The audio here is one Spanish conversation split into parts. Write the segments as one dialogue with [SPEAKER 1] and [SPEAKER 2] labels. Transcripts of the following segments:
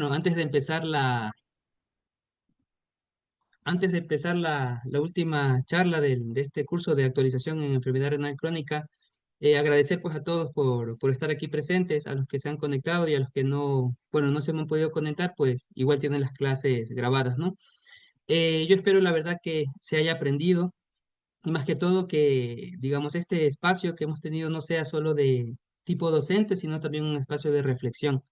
[SPEAKER 1] Bueno, antes de empezar la última charla de este curso de actualización en enfermedad renal crónica, agradecer pues a todos por estar aquí presentes, a los que se han conectado y a los que no, bueno, no se me han podido conectar, pues igual tienen las clases grabadas, ¿no? Yo espero la verdad que se haya aprendido y más que todo que, digamos, este espacio que hemos tenido no sea solo de tipo docente, sino también un espacio de reflexión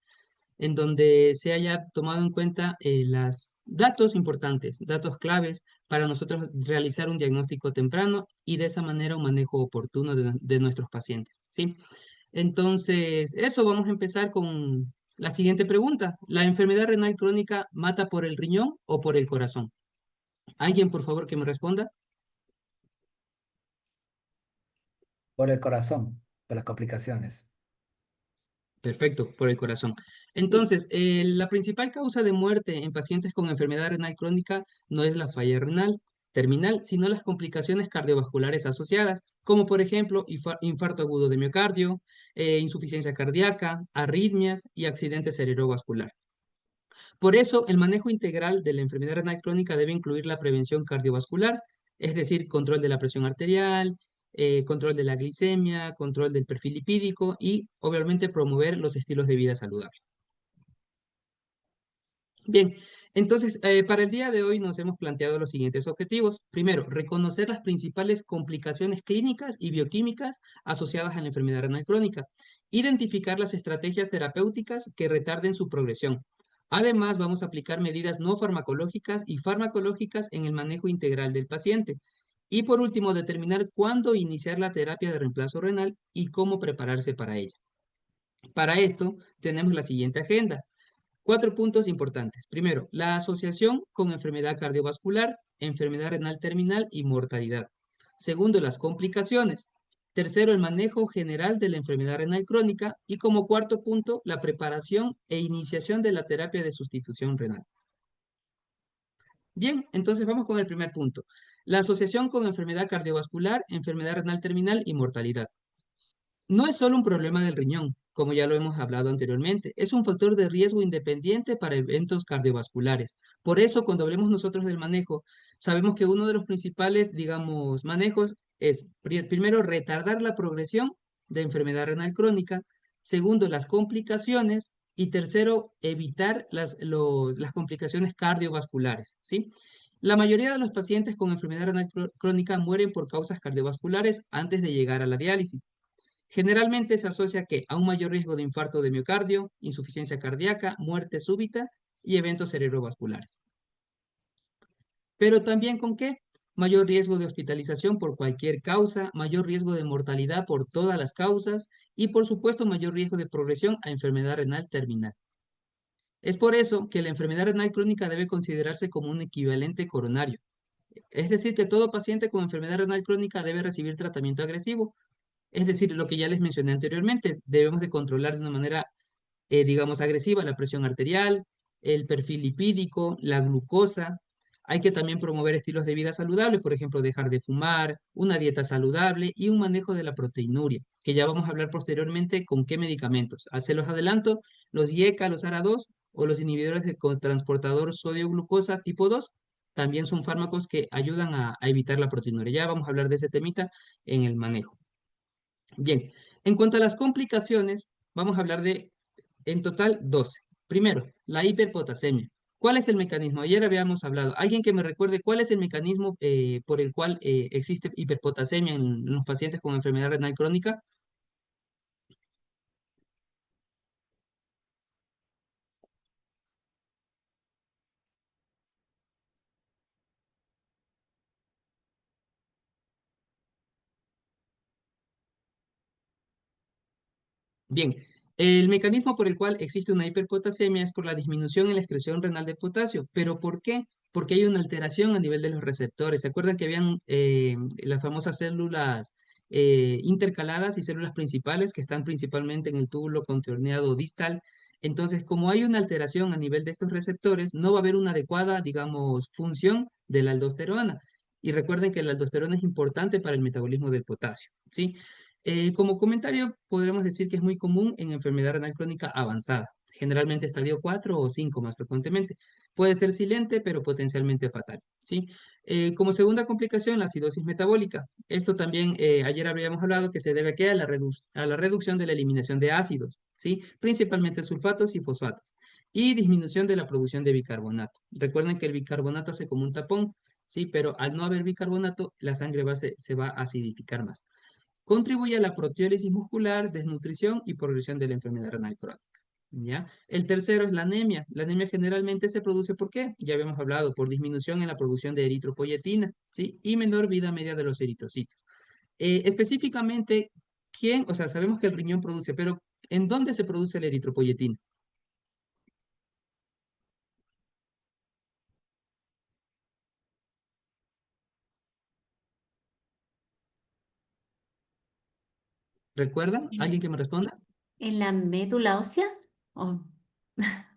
[SPEAKER 1] en donde se haya tomado en cuenta los datos importantes, datos claves para nosotros realizar un diagnóstico temprano y de esa manera un manejo oportuno de nuestros pacientes, ¿sí? Entonces, eso vamos a empezar con la siguiente pregunta. ¿La enfermedad renal crónica mata por el riñón o por el corazón? ¿Alguien, por favor, que me responda?
[SPEAKER 2] Por el corazón, por las complicaciones.
[SPEAKER 1] Perfecto, por el corazón. Entonces, la principal causa de muerte en pacientes con enfermedad renal crónica no es la falla renal terminal, sino las complicaciones cardiovasculares asociadas, como por ejemplo infarto agudo de miocardio, insuficiencia cardíaca, arritmias y accidente cerebrovascular. Por eso, el manejo integral de la enfermedad renal crónica debe incluir la prevención cardiovascular, es decir, control de la presión arterial, control de la glicemia, control del perfil lipídico y, obviamente, promover los estilos de vida saludables. Bien, entonces, para el día de hoy nos hemos planteado los siguientes objetivos. Primero, reconocer las principales complicaciones clínicas y bioquímicas asociadas a la enfermedad renal crónica. Identificar las estrategias terapéuticas que retarden su progresión. Además, vamos a aplicar medidas no farmacológicas y farmacológicas en el manejo integral del paciente. Y por último, determinar cuándo iniciar la terapia de reemplazo renal y cómo prepararse para ella. Para esto, tenemos la siguiente agenda. Cuatro puntos importantes. Primero, la asociación con enfermedad cardiovascular, enfermedad renal terminal y mortalidad. Segundo, las complicaciones. Tercero, el manejo general de la enfermedad renal crónica. Y como cuarto punto, la preparación e iniciación de la terapia de sustitución renal. Bien, entonces vamos con el primer punto. La asociación con enfermedad cardiovascular, enfermedad renal terminal y mortalidad. No es solo un problema del riñón, como ya lo hemos hablado anteriormente, es un factor de riesgo independiente para eventos cardiovasculares. Por eso, cuando hablemos nosotros del manejo, sabemos que uno de los principales, digamos, manejos es, primero, retardar la progresión de enfermedad renal crónica, segundo, las complicaciones y tercero, evitar las complicaciones cardiovasculares, ¿sí? La mayoría de los pacientes con enfermedad renal crónica mueren por causas cardiovasculares antes de llegar a la diálisis. Generalmente se asocia que a un mayor riesgo de infarto de miocardio, insuficiencia cardíaca, muerte súbita y eventos cerebrovasculares. Pero también con qué? Mayor riesgo de hospitalización por cualquier causa, mayor riesgo de mortalidad por todas las causas y por supuesto mayor riesgo de progresión a enfermedad renal terminal. Es por eso que la enfermedad renal crónica debe considerarse como un equivalente coronario. Es decir, que todo paciente con enfermedad renal crónica debe recibir tratamiento agresivo. Es decir, lo que ya les mencioné anteriormente, debemos de controlar de una manera, digamos, agresiva la presión arterial, el perfil lipídico, la glucosa. Hay que también promover estilos de vida saludables, por ejemplo, dejar de fumar, una dieta saludable y un manejo de la proteinuria, que ya vamos a hablar posteriormente con qué medicamentos. Se los adelanto, los IECA, los ARA2 o los inhibidores de transportador sodio-glucosa tipo 2 también son fármacos que ayudan a evitar la proteinuria. Ya vamos a hablar de ese temita en el manejo. Bien, en cuanto a las complicaciones, vamos a hablar de, en total, 12. Primero, la hiperpotasemia. ¿Cuál es el mecanismo? Ayer habíamos hablado. ¿Alguien que me recuerde cuál es el mecanismo por el cual existe hiperpotasemia en los pacientes con enfermedad renal crónica? Bien, el mecanismo por el cual existe una hiperpotasemia es por la disminución en la excreción renal de potasio. ¿Pero por qué? Porque hay una alteración a nivel de los receptores. ¿Se acuerdan que habían las famosas células intercaladas y células principales que están principalmente en el túbulo contorneado distal? Entonces, como hay una alteración a nivel de estos receptores, no va a haber una adecuada, digamos, función de la aldosterona. Y recuerden que la aldosterona es importante para el metabolismo del potasio, ¿sí? Como comentario, podremos decir que es muy común en enfermedad renal crónica avanzada. generalmente estadio 4 o 5 más frecuentemente. Puede ser silente, pero potencialmente fatal, ¿sí? Como segunda complicación, la acidosis metabólica. Esto también, ayer habíamos hablado que se debe a, ¿qué? A la reducción de la eliminación de ácidos, ¿sí? Principalmente sulfatos y fosfatos. Y disminución de la producción de bicarbonato. Recuerden que el bicarbonato hace como un tapón, ¿sí? Pero al no haber bicarbonato, la sangre se va a acidificar más. Contribuye a la proteólisis muscular, desnutrición y progresión de la enfermedad renal crónica. ¿Ya? El tercero es la anemia. La anemia generalmente se produce ¿por qué? Ya habíamos hablado, por disminución en la producción de eritropoyetina, ¿sí? Y menor vida media de los eritrocitos. Específicamente, ¿quién? O sea, sabemos que el riñón produce, pero ¿en dónde se produce la eritropoyetina? ¿Recuerdan?
[SPEAKER 3] ¿En
[SPEAKER 1] ¿Alguien que me responda?
[SPEAKER 3] en la médula ósea? ¿O,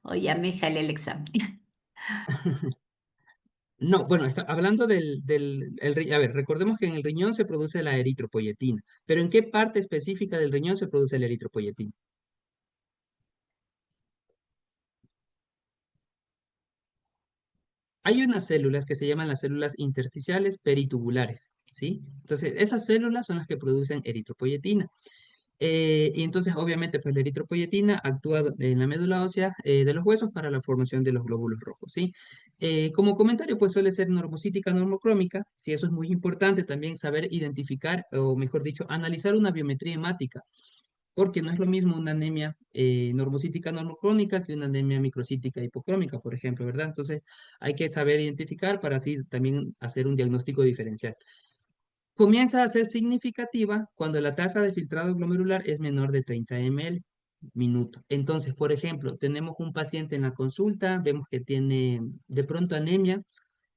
[SPEAKER 3] o ya me jalé el examen?
[SPEAKER 1] No, bueno, está hablando a ver, recordemos que en el riñón se produce la eritropoyetina, pero ¿en qué parte específica del riñón se produce la eritropoyetina? Hay unas células que se llaman las células intersticiales peritubulares, ¿sí? Entonces, esas células son las que producen eritropoyetina. Y entonces, obviamente, pues la eritropoyetina actúa en la médula ósea de los huesos para la formación de los glóbulos rojos, ¿sí? Como comentario, pues suele ser normocítica, normocrómica, sí, eso es muy importante también saber identificar, o mejor dicho, analizar una biometría hemática, porque no es lo mismo una anemia normocítica, normocrómica que una anemia microcítica hipocrómica, por ejemplo, ¿verdad? Entonces, hay que saber identificar para así también hacer un diagnóstico diferencial. Comienza a ser significativa cuando la tasa de filtrado glomerular es menor de 30 ml minuto. Entonces, por ejemplo, tenemos un paciente en la consulta, vemos que tiene de pronto anemia,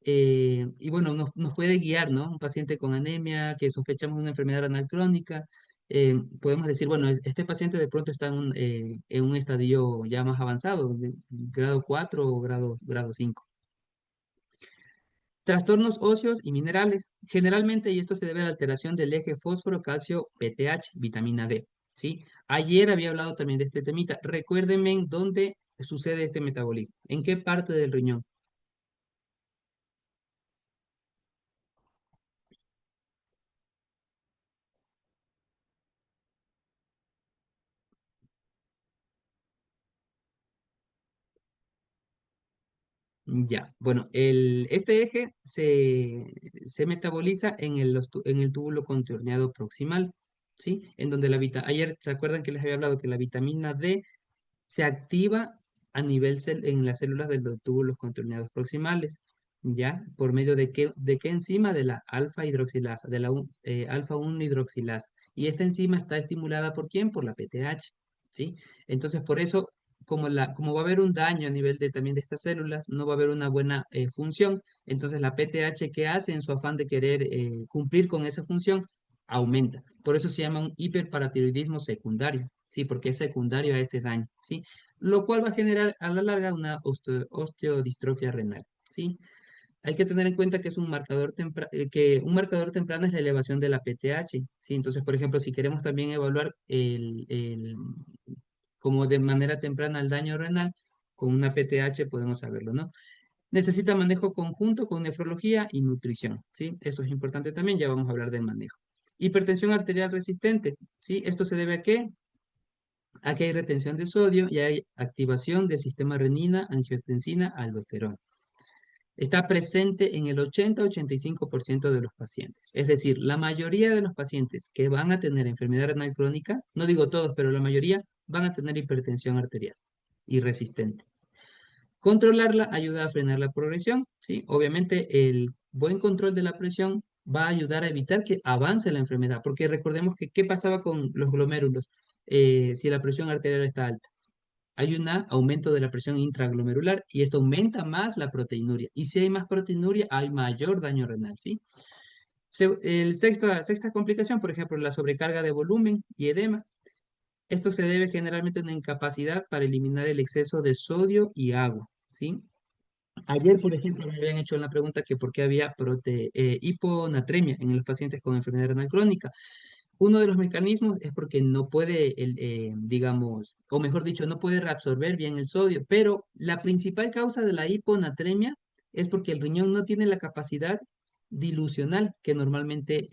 [SPEAKER 1] y bueno, nos puede guiar, ¿no? Un paciente con anemia, que sospechamos una enfermedad renal crónica, podemos decir, bueno, este paciente de pronto está en un estadio ya más avanzado, de grado 4 o grado 5. Trastornos óseos y minerales. Generalmente, y esto se debe a la alteración del eje fósforo, calcio, PTH, vitamina D. ¿Sí? Ayer había hablado también de este temita. Recuérdenme en dónde sucede este metabolismo. ¿En qué parte del riñón? Ya, bueno, este eje se metaboliza en el túbulo contorneado proximal, ¿sí? En donde ayer se acuerdan que les había hablado que la vitamina D se activa a nivel en las células de los túbulos contorneados proximales, ¿ya? ¿Por medio de qué enzima? De la alfa hidroxilasa, de la alfa 1 hidroxilasa. Y esta enzima está estimulada ¿por quién? Por la PTH, ¿sí? Entonces, por eso, como va a haber un daño a nivel también de estas células, no va a haber una buena función, entonces la PTH, ¿qué hace en su afán de querer cumplir con esa función? Aumenta. Por eso se llama un hiperparatiroidismo secundario, ¿sí? Porque es secundario a este daño, ¿sí? Lo cual va a generar a la larga una osteodistrofia renal, ¿sí? Hay que tener en cuenta que es que un marcador temprano es la elevación de la PTH, ¿sí? Entonces, por ejemplo, si queremos también evaluar como de manera temprana el daño renal, con una PTH podemos saberlo, ¿no? Necesita manejo conjunto con nefrología y nutrición, ¿sí? Eso es importante también, ya vamos a hablar del manejo. Hipertensión arterial resistente, ¿sí? ¿Esto se debe a qué? A que hay retención de sodio y hay activación del sistema renina, angiotensina, aldosterona. Está presente en el 80-85% de los pacientes. Es decir, la mayoría de los pacientes que van a tener enfermedad renal crónica, no digo todos, pero la mayoría van a tener hipertensión arterial y resistente. Controlarla ayuda a frenar la progresión, ¿sí? Obviamente el buen control de la presión va a ayudar a evitar que avance la enfermedad, porque recordemos que ¿qué pasaba con los glomérulos si la presión arterial está alta? Hay un aumento de la presión intraglomerular y esto aumenta más la proteinuria. Y si hay más proteinuria, hay mayor daño renal, ¿sí? Sexta complicación, por ejemplo, la sobrecarga de volumen y edema. Esto se debe generalmente a una incapacidad para eliminar el exceso de sodio y agua, ¿sí? Ayer, por ejemplo, me habían hecho la pregunta que por qué había hiponatremia en los pacientes con enfermedad renal crónica. Uno de los mecanismos es porque no puede, digamos, o mejor dicho, no puede reabsorber bien el sodio, pero la principal causa de la hiponatremia es porque el riñón no tiene la capacidad dilucional que normalmente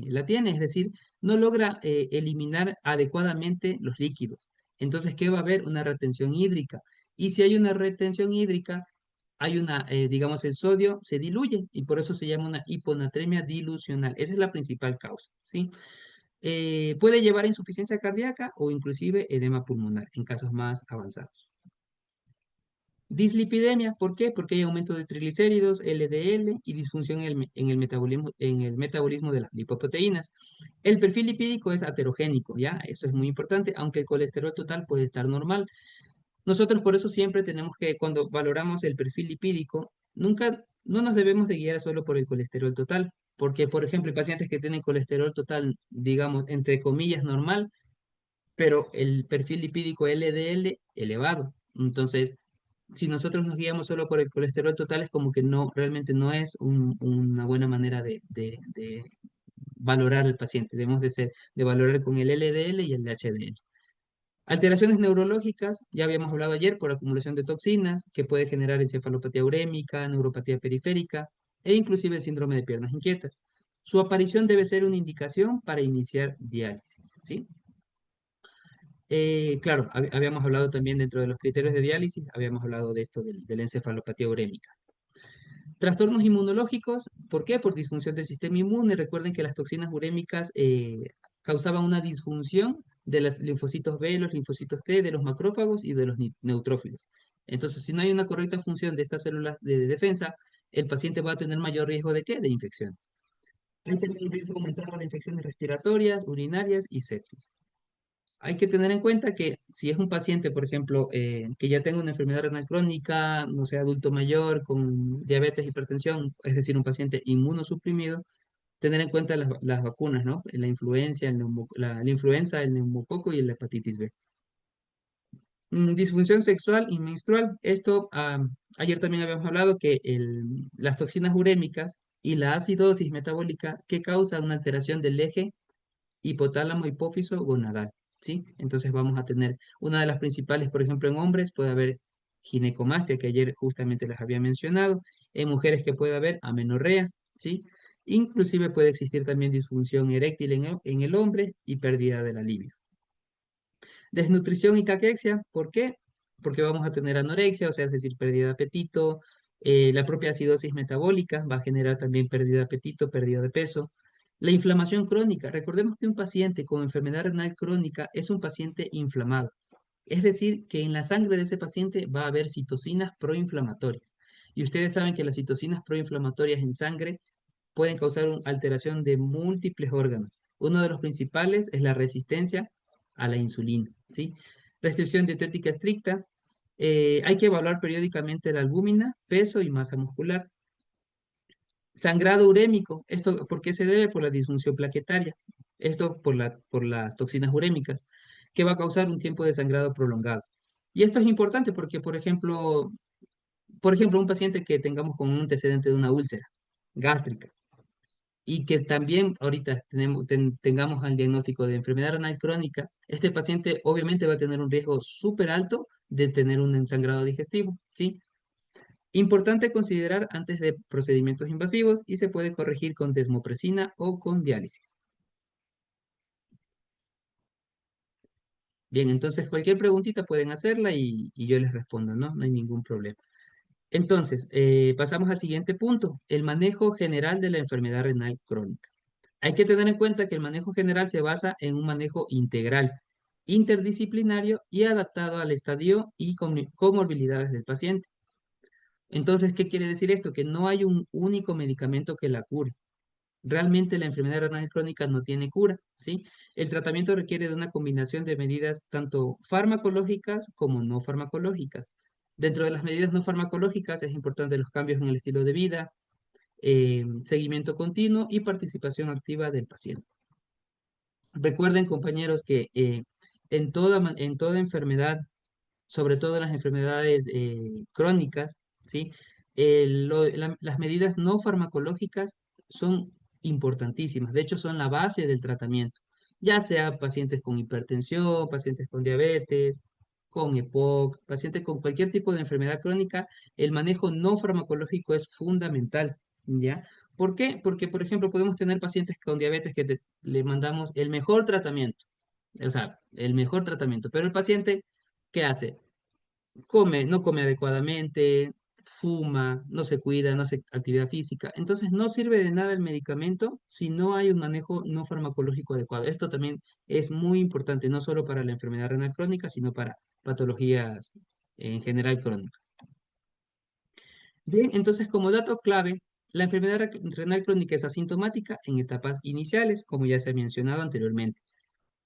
[SPEAKER 1] la tiene, es decir, no logra eliminar adecuadamente los líquidos. Entonces, ¿qué va a haber? Una retención hídrica. Y si hay una retención hídrica, hay una, digamos, el sodio se diluye y por eso se llama una hiponatremia dilucional. Esa es la principal causa, ¿sí? Puede llevar a insuficiencia cardíaca o inclusive edema pulmonar en casos más avanzados. Dislipidemia, ¿por qué? Porque hay aumento de triglicéridos, LDL y disfunción en el metabolismo de las lipoproteínas. El perfil lipídico es aterogénico, ¿ya? Eso es muy importante, aunque el colesterol total puede estar normal. Nosotros por eso siempre tenemos que, cuando valoramos el perfil lipídico, no nos debemos de guiar solo por el colesterol total, porque, por ejemplo, hay pacientes que tienen colesterol total, digamos, entre comillas, normal, pero el perfil lipídico LDL elevado. Entonces, si nosotros nos guiamos solo por el colesterol total, es como que no, realmente no es una buena manera de valorar al paciente. Debemos de valorar con el LDL y el HDL. Alteraciones neurológicas, ya habíamos hablado ayer, por acumulación de toxinas, que puede generar encefalopatía urémica, neuropatía periférica e inclusive el síndrome de piernas inquietas. Su aparición debe ser una indicación para iniciar diálisis, ¿sí? Claro, habíamos hablado también dentro de los criterios de diálisis, habíamos hablado de esto de la encefalopatía urémica. Trastornos inmunológicos, ¿por qué? Por disfunción del sistema inmune. Recuerden que las toxinas urémicas causaban una disfunción de los linfocitos B, los linfocitos T, de los macrófagos y de los neutrófilos. Entonces, si no hay una correcta función de estas células de defensa, el paciente va a tener mayor riesgo de ¿qué? De infecciones. Hay también un riesgo aumentado de infecciones respiratorias, urinarias y sepsis. Hay que tener en cuenta que si es un paciente, por ejemplo, que ya tenga una enfermedad renal crónica, no sea adulto mayor, con diabetes, hipertensión, es decir, un paciente inmunosuprimido, tener en cuenta las vacunas, ¿no? La influencia, la influenza, el neumococo y la hepatitis B. Disfunción sexual y menstrual. Esto, ayer también habíamos hablado que las toxinas urémicas y la acidosis metabólica que causa una alteración del eje hipotálamo hipófiso gonadal, ¿sí? Entonces vamos a tener una de las principales, por ejemplo, en hombres puede haber ginecomastia, que ayer justamente les había mencionado, en mujeres que puede haber amenorrea, ¿sí? Inclusive puede existir también disfunción eréctil en el hombre y pérdida de la libido. Desnutrición y caquexia, ¿por qué? Porque vamos a tener anorexia, o sea, es decir, pérdida de apetito, la propia acidosis metabólica va a generar también pérdida de apetito, pérdida de peso. La inflamación crónica, recordemos que un paciente con enfermedad renal crónica es un paciente inflamado. Es decir, que en la sangre de ese paciente va a haber citocinas proinflamatorias. Y ustedes saben que las citocinas proinflamatorias en sangre pueden causar una alteración de múltiples órganos. Uno de los principales es la resistencia a la insulina, ¿sí? Restricción dietética estricta. Hay que evaluar periódicamente la albúmina, peso y masa muscular. Sangrado urémico. ¿Esto por qué se debe? Por la disfunción plaquetaria. Esto por las toxinas urémicas, que va a causar un tiempo de sangrado prolongado. Y esto es importante porque, por ejemplo, un paciente que tengamos con un antecedente de una úlcera gástrica, y que también ahorita tengamos el diagnóstico de enfermedad renal crónica, este paciente obviamente va a tener un riesgo súper alto de tener un ensangrado digestivo, ¿sí? Importante considerar antes de procedimientos invasivos y se puede corregir con desmopresina o con diálisis. Bien, entonces cualquier preguntita pueden hacerla y yo les respondo, ¿no? No hay ningún problema. Entonces, pasamos al siguiente punto, el manejo general de la enfermedad renal crónica. Hay que tener en cuenta que el manejo general se basa en un manejo integral, interdisciplinario y adaptado al estadio y comorbilidades del paciente. Entonces, ¿qué quiere decir esto? Que no hay un único medicamento que la cure. Realmente la enfermedad renal crónica no tiene cura, ¿sí? El tratamiento requiere de una combinación de medidas tanto farmacológicas como no farmacológicas. Dentro de las medidas no farmacológicas es importante los cambios en el estilo de vida, seguimiento continuo y participación activa del paciente. Recuerden, compañeros, que en toda enfermedad, sobre todo las enfermedades crónicas, ¿sí? Las medidas no farmacológicas son importantísimas, de hecho son la base del tratamiento. ya sea pacientes con hipertensión, pacientes con diabetes, con EPOC, pacientes con cualquier tipo de enfermedad crónica, el manejo no farmacológico es fundamental, ¿ya? ¿Por qué? Porque, por ejemplo, podemos tener pacientes con diabetes que le mandamos el mejor tratamiento, o sea, el mejor tratamiento, pero el paciente, ¿qué hace? No come adecuadamente, fuma, no se cuida, no hace actividad física. Entonces no sirve de nada el medicamento si no hay un manejo no farmacológico adecuado. Esto también es muy importante, no solo para la enfermedad renal crónica, sino para patologías en general crónicas. Bien, entonces como dato clave, la enfermedad renal crónica es asintomática en etapas iniciales, como ya se ha mencionado anteriormente,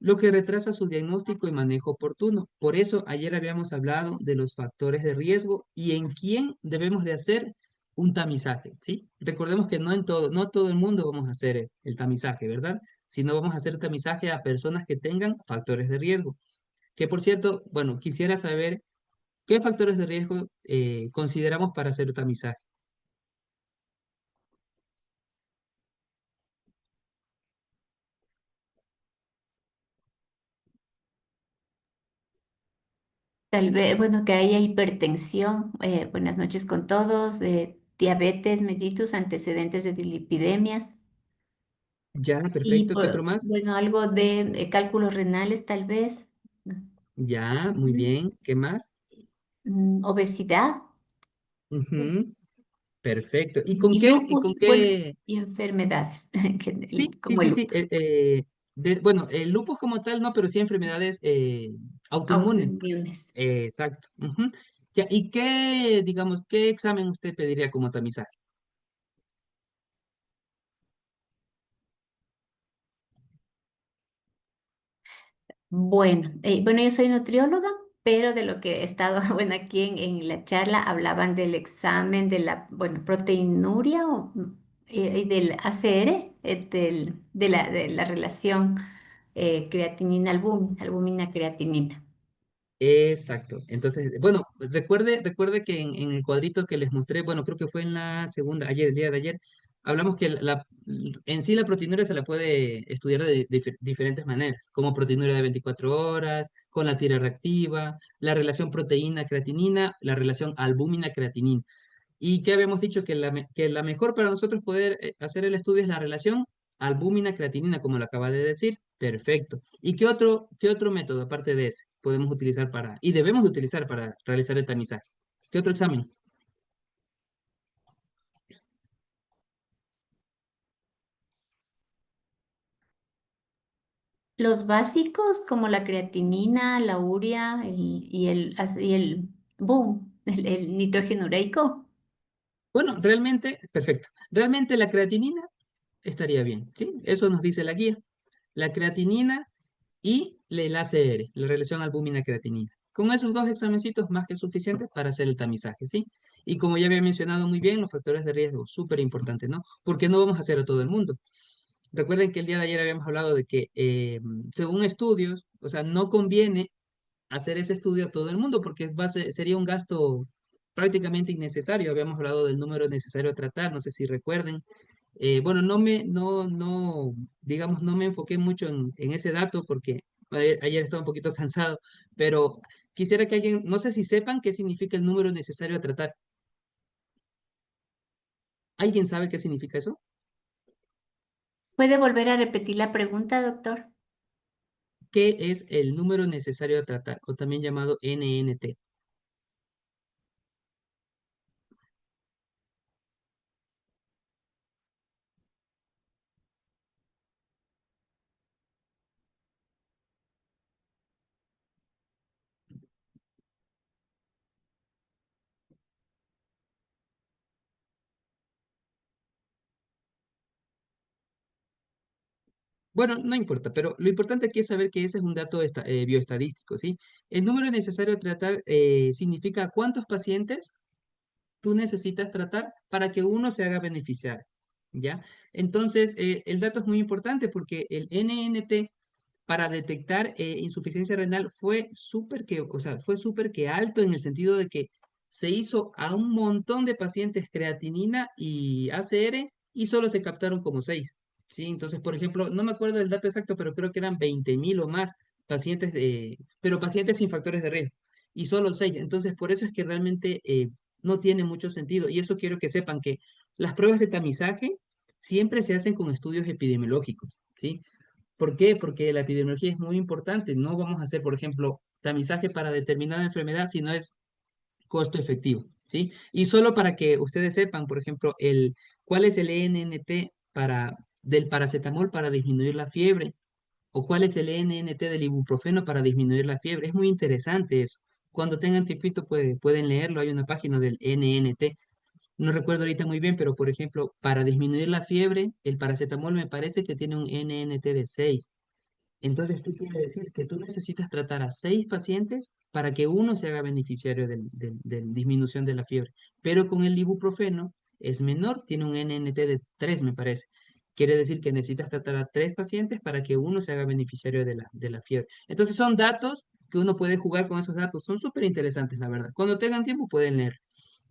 [SPEAKER 1] lo que retrasa su diagnóstico y manejo oportuno. Por eso, ayer habíamos hablado de los factores de riesgo y en quién debemos de hacer un tamizaje, ¿sí? Recordemos que no todo el mundo vamos a hacer el tamizaje, ¿verdad? Sino vamos a hacer tamizaje a personas que tengan factores de riesgo. Que por cierto, bueno, quisiera saber qué factores de riesgo consideramos para hacer el tamizaje.
[SPEAKER 3] Tal vez, bueno, que haya hipertensión, buenas noches con todos, diabetes mellitus, antecedentes de lipidemias
[SPEAKER 1] Ya,
[SPEAKER 3] y,
[SPEAKER 1] perfecto. ¿Qué otro más?
[SPEAKER 3] bueno, algo de cálculos renales tal vez,
[SPEAKER 1] Ya, muy
[SPEAKER 3] Ujú.
[SPEAKER 1] bien. ¿Qué más?
[SPEAKER 3] Obesidad
[SPEAKER 1] Ujú, perfecto.
[SPEAKER 3] y
[SPEAKER 1] Y con
[SPEAKER 3] lupus, bueno,
[SPEAKER 1] qué?
[SPEAKER 3] y enfermedades,
[SPEAKER 1] Sí, sí,
[SPEAKER 3] como
[SPEAKER 1] sí,
[SPEAKER 3] el
[SPEAKER 1] sí. Bueno, el lupus como tal no, pero sí enfermedades autoinmunes.
[SPEAKER 3] autoinmunes.
[SPEAKER 1] Exacto. Ujú. Ya, ¿y qué, digamos, qué examen usted pediría como tamizaje?
[SPEAKER 3] Bueno, yo soy nutrióloga, pero de lo que he estado, bueno, aquí en la charla hablaban del examen de la, bueno, proteinuria y del ACR, de la relación creatinina-albúmina, albúmina-creatinina.
[SPEAKER 1] Exacto. Entonces, bueno, recuerde que en el cuadrito que les mostré, bueno, creo que fue en la segunda, ayer, el día de ayer, hablamos que en sí la proteinuria se la puede estudiar de diferentes maneras, como proteinuria de 24 horas, con la tira reactiva, la relación proteína-creatinina, la relación albúmina-creatinina. ¿Y qué habíamos dicho? Que la mejor para nosotros poder hacer el estudio es la relación albúmina-creatinina, como lo acaba de decir. Perfecto. ¿Y qué otro método, aparte de ese, podemos utilizar y debemos utilizar para realizar el tamizaje? ¿Qué otro examen?
[SPEAKER 3] Los básicos como la creatinina, la urea y el boom, el nitrógeno ureico.
[SPEAKER 1] Bueno, realmente, perfecto. Realmente la creatinina estaría bien, ¿sí? Eso nos dice la guía. La creatinina y el ACR, la relación albúmina-creatinina. Con esos dos examencitos más que suficientes para hacer el tamizaje, ¿sí? Y como ya había mencionado muy bien, los factores de riesgo, súper importante, ¿no? Porque no vamos a hacer a todo el mundo. Recuerden que el día de ayer habíamos hablado de que, según estudios, o sea, no conviene hacer ese estudio a todo el mundo porque sería un gasto prácticamente innecesario. Habíamos hablado del número necesario a tratar, no sé si recuerden. Bueno, digamos, no me enfoqué mucho en ese dato porque ayer estaba un poquito cansado, pero quisiera que alguien, no sé si sepan qué significa el número necesario a tratar. ¿Alguien sabe qué significa eso?
[SPEAKER 3] ¿Puede volver a repetir la pregunta, doctor?
[SPEAKER 1] ¿Qué es el número necesario a tratar? O también llamado NNT. Bueno, no importa, pero lo importante aquí es saber que ese es un dato bioestadístico, ¿sí? El número necesario a tratar significa cuántos pacientes tú necesitas tratar para que uno se haga beneficiar, ¿ya? Entonces, el dato es muy importante porque el NNT para detectar insuficiencia renal o sea, fue súper que alto en el sentido de que se hizo a un montón de pacientes creatinina y ACR y solo se captaron como 6. ¿sí? Entonces, por ejemplo, no me acuerdo del dato exacto, pero creo que eran 20.000 o más pacientes, pero pacientes sin factores de riesgo, y solo 6. Entonces, por eso es que realmente no tiene mucho sentido. Y eso quiero que sepan que las pruebas de tamizaje siempre se hacen con estudios epidemiológicos, ¿sí? ¿Por qué? Porque la epidemiología es muy importante. No vamos a hacer, por ejemplo, tamizaje para determinada enfermedad si no es costo efectivo, ¿sí? Y solo para que ustedes sepan, por ejemplo, cuál es el ENNT del paracetamol para disminuir la fiebre, o cuál es el ENNT del ibuprofeno para disminuir la fiebre. Es muy interesante eso. Cuando tengan tiempito pueden leerlo, hay una página del NNT. No recuerdo ahorita muy bien, pero por ejemplo, para disminuir la fiebre, el paracetamol me parece que tiene un NNT de 6. Entonces, esto quiere decir que tú necesitas tratar a 6 pacientes para que uno se haga beneficiario de disminución de la fiebre. Pero con el ibuprofeno es menor, tiene un NNT de 3, me parece. Quiere decir que necesitas tratar a 3 pacientes para que uno se haga beneficiario de la fiebre. Entonces, son datos que uno puede jugar con esos datos. Son súper interesantes, la verdad. Cuando tengan tiempo pueden leer.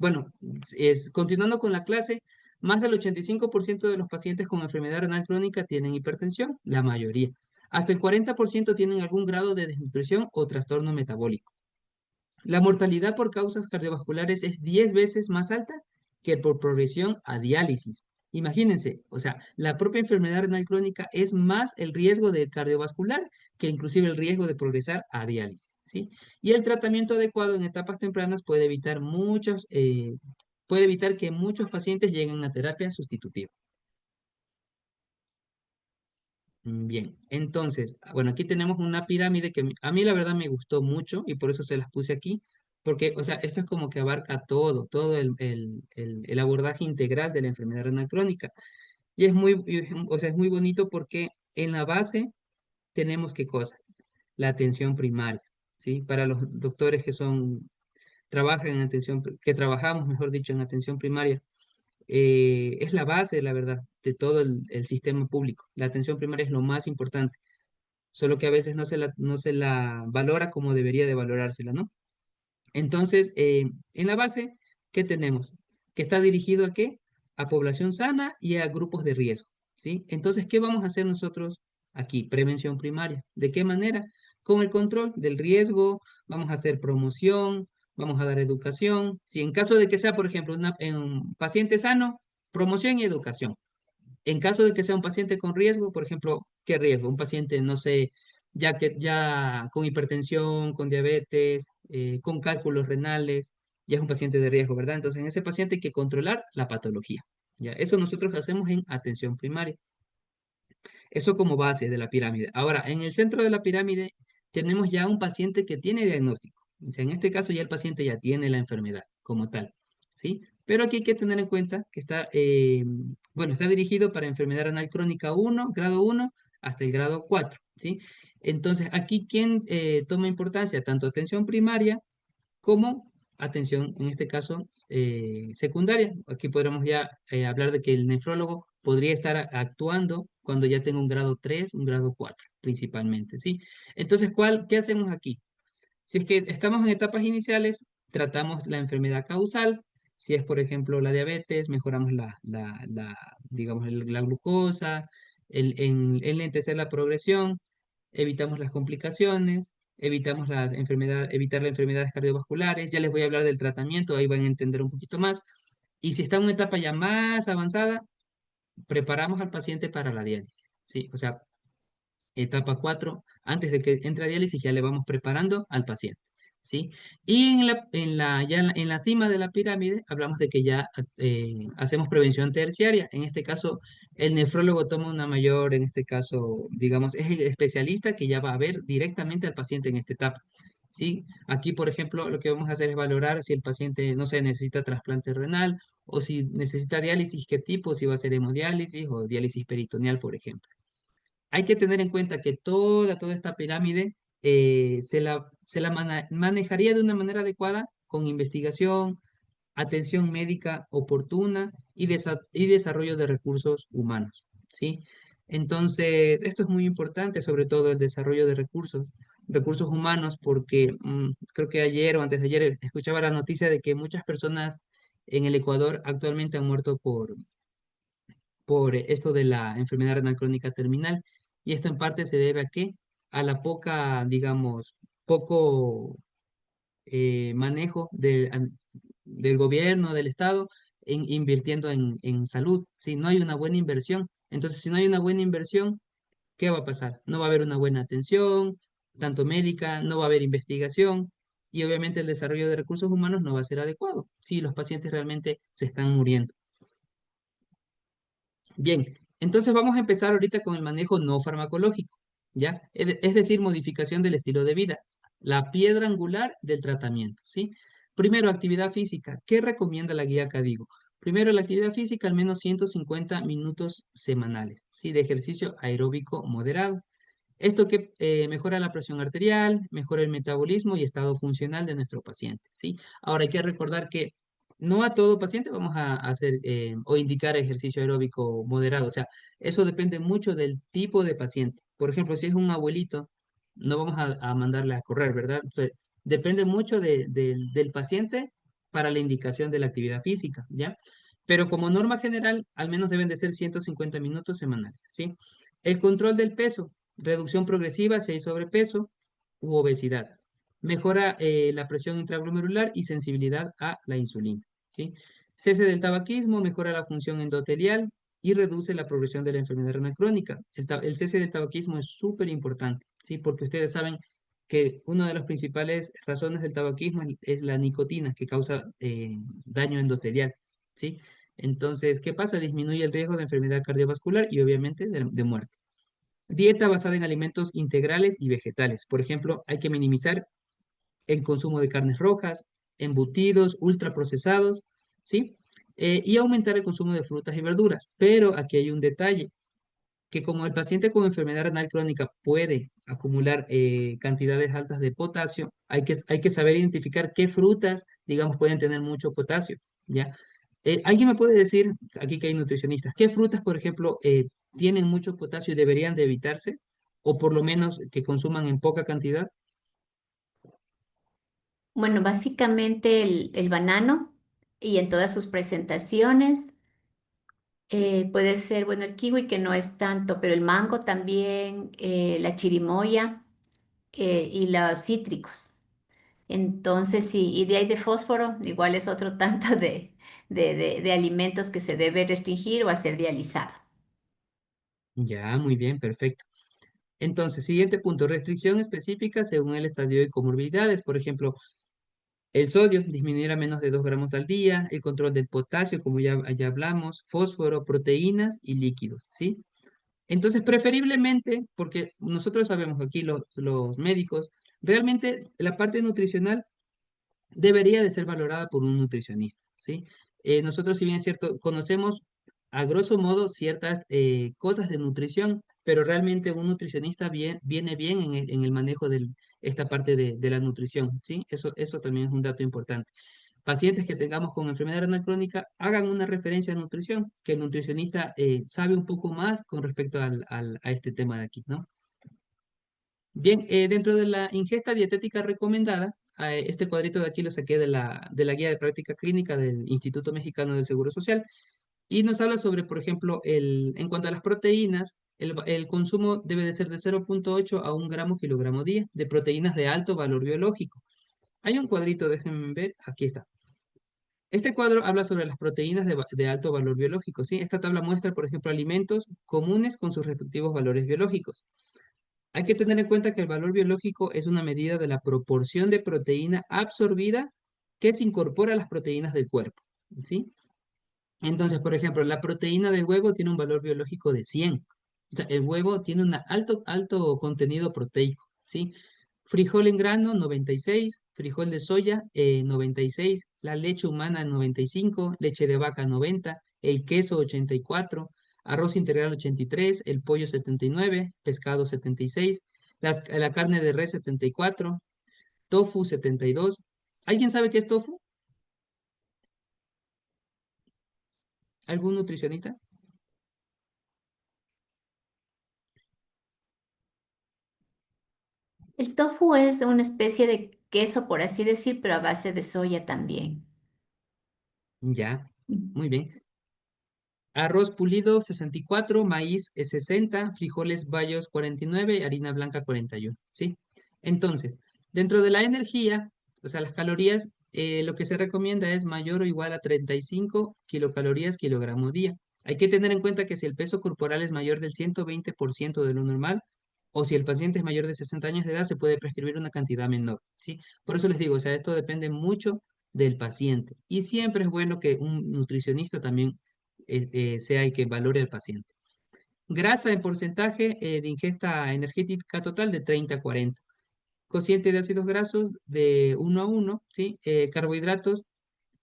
[SPEAKER 1] Bueno, continuando con la clase, más del 85% de los pacientes con enfermedad renal crónica tienen hipertensión, la mayoría. Hasta el 40% tienen algún grado de desnutrición o trastorno metabólico. La mortalidad por causas cardiovasculares es 10 veces más alta que por progresión a diálisis. Imagínense, o sea, la propia enfermedad renal crónica es más el riesgo de cardiovascular que inclusive el riesgo de progresar a diálisis, ¿sí? Y el tratamiento adecuado en etapas tempranas puede evitar que muchos pacientes lleguen a terapia sustitutiva. Bien, entonces, bueno, aquí tenemos una pirámide que a mí la verdad me gustó mucho y por eso se las puse aquí, porque, o sea, esto es como que abarca todo el abordaje integral de la enfermedad renal crónica. Y o sea, es muy bonito porque en la base tenemos qué cosa, la atención primaria, ¿sí? Para los doctores trabajan en que trabajamos, mejor dicho, en atención primaria, es la base, la verdad, de todo el sistema público. La atención primaria es lo más importante, solo que a veces no se la valora como debería de valorársela, ¿no? Entonces, en la base, ¿qué tenemos? Que está dirigido ¿a qué? A población sana y a grupos de riesgo, ¿sí? Entonces, ¿qué vamos a hacer nosotros aquí? Prevención primaria. ¿De qué manera? Con el control del riesgo, vamos a hacer promoción, vamos a dar educación. Si en caso de que sea, por ejemplo, en un paciente sano, promoción y educación. En caso de que sea un paciente con riesgo, por ejemplo, ¿qué riesgo? Un paciente, no sé, ya con hipertensión, con diabetes, con cálculos renales, ya es un paciente de riesgo, ¿verdad? Entonces, en ese paciente hay que controlar la patología. ¿Ya? Eso nosotros hacemos en atención primaria. Eso como base de la pirámide. Ahora, en el centro de la pirámide tenemos ya un paciente que tiene diagnóstico. O sea, en este caso ya el paciente ya tiene la enfermedad como tal, ¿sí? Pero aquí hay que tener en cuenta que está dirigido para enfermedad renal crónica 1, grado 1, hasta el grado 4, ¿sí? Entonces, aquí, ¿quién toma importancia? Tanto atención primaria como atención, en este caso, secundaria. Aquí podríamos ya hablar de que el nefrólogo podría estar actuando cuando ya tenga un grado 3, un grado 4, principalmente, ¿sí? Entonces, ¿qué hacemos aquí? Si es que estamos en etapas iniciales, tratamos la enfermedad causal. Si es, por ejemplo, la diabetes, mejoramos digamos, la glucosa, enlentecer la progresión, evitamos las complicaciones, evitar las enfermedades cardiovasculares. Ya les voy a hablar del tratamiento, ahí van a entender un poquito más. Y si está en una etapa ya más avanzada, preparamos al paciente para la diálisis, ¿sí? O sea, etapa 4 antes de que entre a diálisis, ya le vamos preparando al paciente, ¿sí? Y ya en la cima de la pirámide hablamos de que ya hacemos prevención terciaria. En este caso, el nefrólogo toma una mayor, en este caso, digamos, es el especialista que ya va a ver directamente al paciente en esta etapa. ¿Sí? Aquí, por ejemplo, lo que vamos a hacer es valorar si el paciente, no sé, necesita trasplante renal o si necesita diálisis, qué tipo, si va a ser hemodiálisis o diálisis peritoneal, por ejemplo. Hay que tener en cuenta que toda esta pirámide se la manejaría de una manera adecuada con investigación, atención médica oportuna y desarrollo de recursos humanos, ¿sí? Entonces, esto es muy importante, sobre todo el desarrollo de recursos humanos, porque creo que ayer o antes de ayer escuchaba la noticia de que muchas personas en el Ecuador actualmente han muerto por esto de la enfermedad renal crónica terminal. Y esto en parte se debe a qué? A la poca, digamos, poco manejo del gobierno, del Estado, invirtiendo en salud. Si no hay una buena inversión, entonces si no hay una buena inversión, ¿qué va a pasar? No va a haber una buena atención, tanto médica, no va a haber investigación y obviamente el desarrollo de recursos humanos no va a ser adecuado si los pacientes realmente se están muriendo. Bien, entonces vamos a empezar ahorita con el manejo no farmacológico, ¿ya? Es decir, modificación del estilo de vida, la piedra angular del tratamiento, ¿sí? Primero, actividad física. ¿Qué recomienda la guía Cadigo? Primero, la actividad física al menos 150 minutos semanales, ¿sí? De ejercicio aeróbico moderado. Esto que mejora la presión arterial, mejora el metabolismo y estado funcional de nuestro paciente, ¿sí? Ahora hay que recordar que no a todo paciente vamos a hacer o indicar ejercicio aeróbico moderado, o sea, eso depende mucho del tipo de paciente. Por ejemplo, si es un abuelito, no vamos a mandarle a correr, ¿verdad? O sea, depende mucho del paciente para la indicación de la actividad física, ¿ya? Pero como norma general, al menos deben de ser 150 minutos semanales, ¿sí? El control del peso, reducción progresiva si hay sobrepeso u obesidad. Mejora la presión intraglomerular y sensibilidad a la insulina, ¿sí? Cese del tabaquismo, mejora la función endotelial y reduce la progresión de la enfermedad renal crónica. El cese del tabaquismo es súper importante, ¿sí? Porque ustedes saben que una de las principales razones del tabaquismo es la nicotina que causa daño endotelial, ¿sí? Entonces, ¿qué pasa? Disminuye el riesgo de enfermedad cardiovascular y obviamente de muerte. Dieta basada en alimentos integrales y vegetales. Por ejemplo, hay que minimizar el consumo de carnes rojas, embutidos, ultraprocesados, ¿sí? Y aumentar el consumo de frutas y verduras. Pero aquí hay un detalle, que como el paciente con enfermedad renal crónica puede acumular cantidades altas de potasio, hay que saber identificar qué frutas, digamos, pueden tener mucho potasio, ¿ya? ¿Alguien me puede decir, aquí que hay nutricionistas, qué frutas, por ejemplo, tienen mucho potasio y deberían de evitarse? O por lo menos que consuman en poca cantidad.
[SPEAKER 3] Bueno, básicamente el banano y en todas sus presentaciones. Puede ser, bueno, el kiwi que no es tanto, pero el mango también, la chirimoya y los cítricos. Entonces, sí, y de ahí de fósforo, igual es otro tanto de alimentos que se debe restringir o hacer dializado.
[SPEAKER 1] Ya, muy bien, perfecto. Entonces, siguiente punto, restricción específica según el estadio de comorbilidades. Por ejemplo, el sodio, disminuir a menos de 2 gramos al día, el control del potasio, como ya hablamos, fósforo, proteínas y líquidos, ¿sí? Entonces, preferiblemente, porque nosotros sabemos aquí los médicos, realmente la parte nutricional debería de ser valorada por un nutricionista, ¿sí? Nosotros, si bien es cierto, conocemos a grosso modo ciertas cosas de nutrición, pero realmente un nutricionista viene bien en el manejo de esta parte de la nutrición, ¿sí? Eso también es un dato importante. Pacientes que tengamos con enfermedad renal crónica, hagan una referencia a nutrición, que el nutricionista sabe un poco más con respecto a este tema de aquí, ¿no? Bien, dentro de la ingesta dietética recomendada, este cuadrito de aquí lo saqué de la guía de práctica clínica del Instituto Mexicano del Seguro Social y nos habla sobre, por ejemplo, en cuanto a las proteínas, el consumo debe de ser de 0,8 a 1 gramo kilogramo día de proteínas de alto valor biológico. Hay un cuadrito, déjenme ver, aquí está. Este cuadro habla sobre las proteínas de alto valor biológico, ¿sí? Esta tabla muestra, por ejemplo, alimentos comunes con sus respectivos valores biológicos. Hay que tener en cuenta que el valor biológico es una medida de la proporción de proteína absorbida que se incorpora a las proteínas del cuerpo, ¿sí? Entonces, por ejemplo, la proteína del huevo tiene un valor biológico de 100. O sea, el huevo tiene un alto contenido proteico, ¿sí? Frijol en grano, 96. Frijol de soya, 96. La leche humana, 95. Leche de vaca, 90. El queso, 84. Arroz integral, 83. El pollo, 79. Pescado, 76. La carne de res, 74. Tofu, 72. ¿Alguien sabe qué es tofu? ¿Algún nutricionista?
[SPEAKER 3] El tofu es una especie de queso, por así decir, pero a base de soya también.
[SPEAKER 1] Ya, muy bien. Arroz pulido 64, maíz 60, frijoles bayos 49, harina blanca 41, ¿sí? Entonces, dentro de la energía, o sea, las calorías, lo que se recomienda es mayor o igual a 35 kilocalorías kilogramo día. Hay que tener en cuenta que si el peso corporal es mayor del 120% de lo normal, o si el paciente es mayor de 60 años de edad, se puede prescribir una cantidad menor, ¿sí? Por eso les digo, o sea, esto depende mucho del paciente. Y siempre es bueno que un nutricionista también sea el que valore al paciente. Grasa en porcentaje de ingesta energética total de 30 a 40. Cociente de ácidos grasos de 1 a 1, ¿sí? Carbohidratos,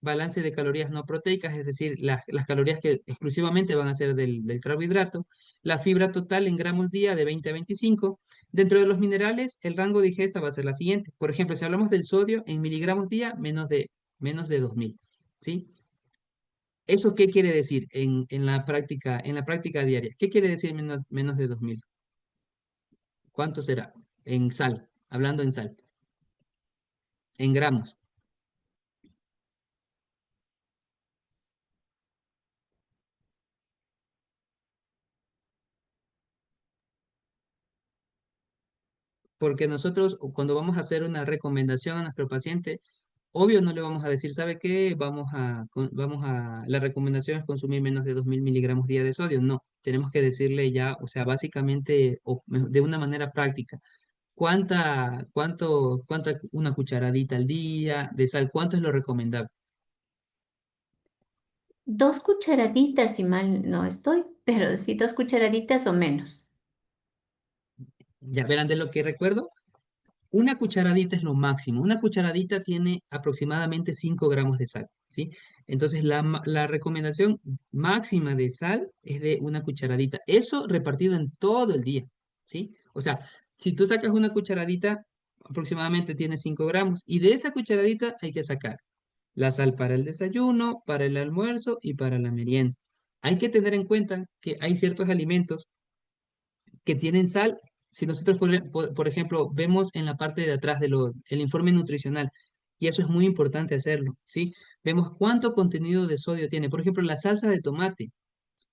[SPEAKER 1] balance de calorías no proteicas, es decir, las calorías que exclusivamente van a ser del carbohidrato. La fibra total en gramos día de 20 a 25. Dentro de los minerales, el rango de ingesta va a ser la siguiente. Por ejemplo, si hablamos del sodio, en miligramos día, menos de 2000, ¿sí? ¿Eso qué quiere decir en la práctica diaria? ¿Qué quiere decir menos de 2000? ¿Cuánto será? En sal, hablando en sal, en gramos. Porque nosotros cuando vamos a hacer una recomendación a nuestro paciente, obvio no le vamos a decir, ¿sabe qué? La recomendación es consumir menos de 2000 miligramos día de sodio. No, tenemos que decirle ya, o sea, básicamente, de una manera práctica. ¿Cuánta una cucharadita al día de sal? ¿Cuánto es lo recomendable?
[SPEAKER 3] 2 cucharaditas, si mal no estoy, pero sí 2 cucharaditas o menos.
[SPEAKER 1] Ya verán, de lo que recuerdo, una cucharadita es lo máximo. Una cucharadita tiene aproximadamente 5 gramos de sal, ¿sí? Entonces, la recomendación máxima de sal es de una cucharadita. Eso repartido en todo el día, ¿sí? O sea, si tú sacas una cucharadita, aproximadamente tiene 5 gramos. Y de esa cucharadita hay que sacar la sal para el desayuno, para el almuerzo y para la merienda. Hay que tener en cuenta que hay ciertos alimentos que tienen sal. Si nosotros, por ejemplo, vemos en la parte de atrás el informe nutricional, y eso es muy importante hacerlo, ¿sí? Vemos cuánto contenido de sodio tiene. Por ejemplo, la salsa de tomate.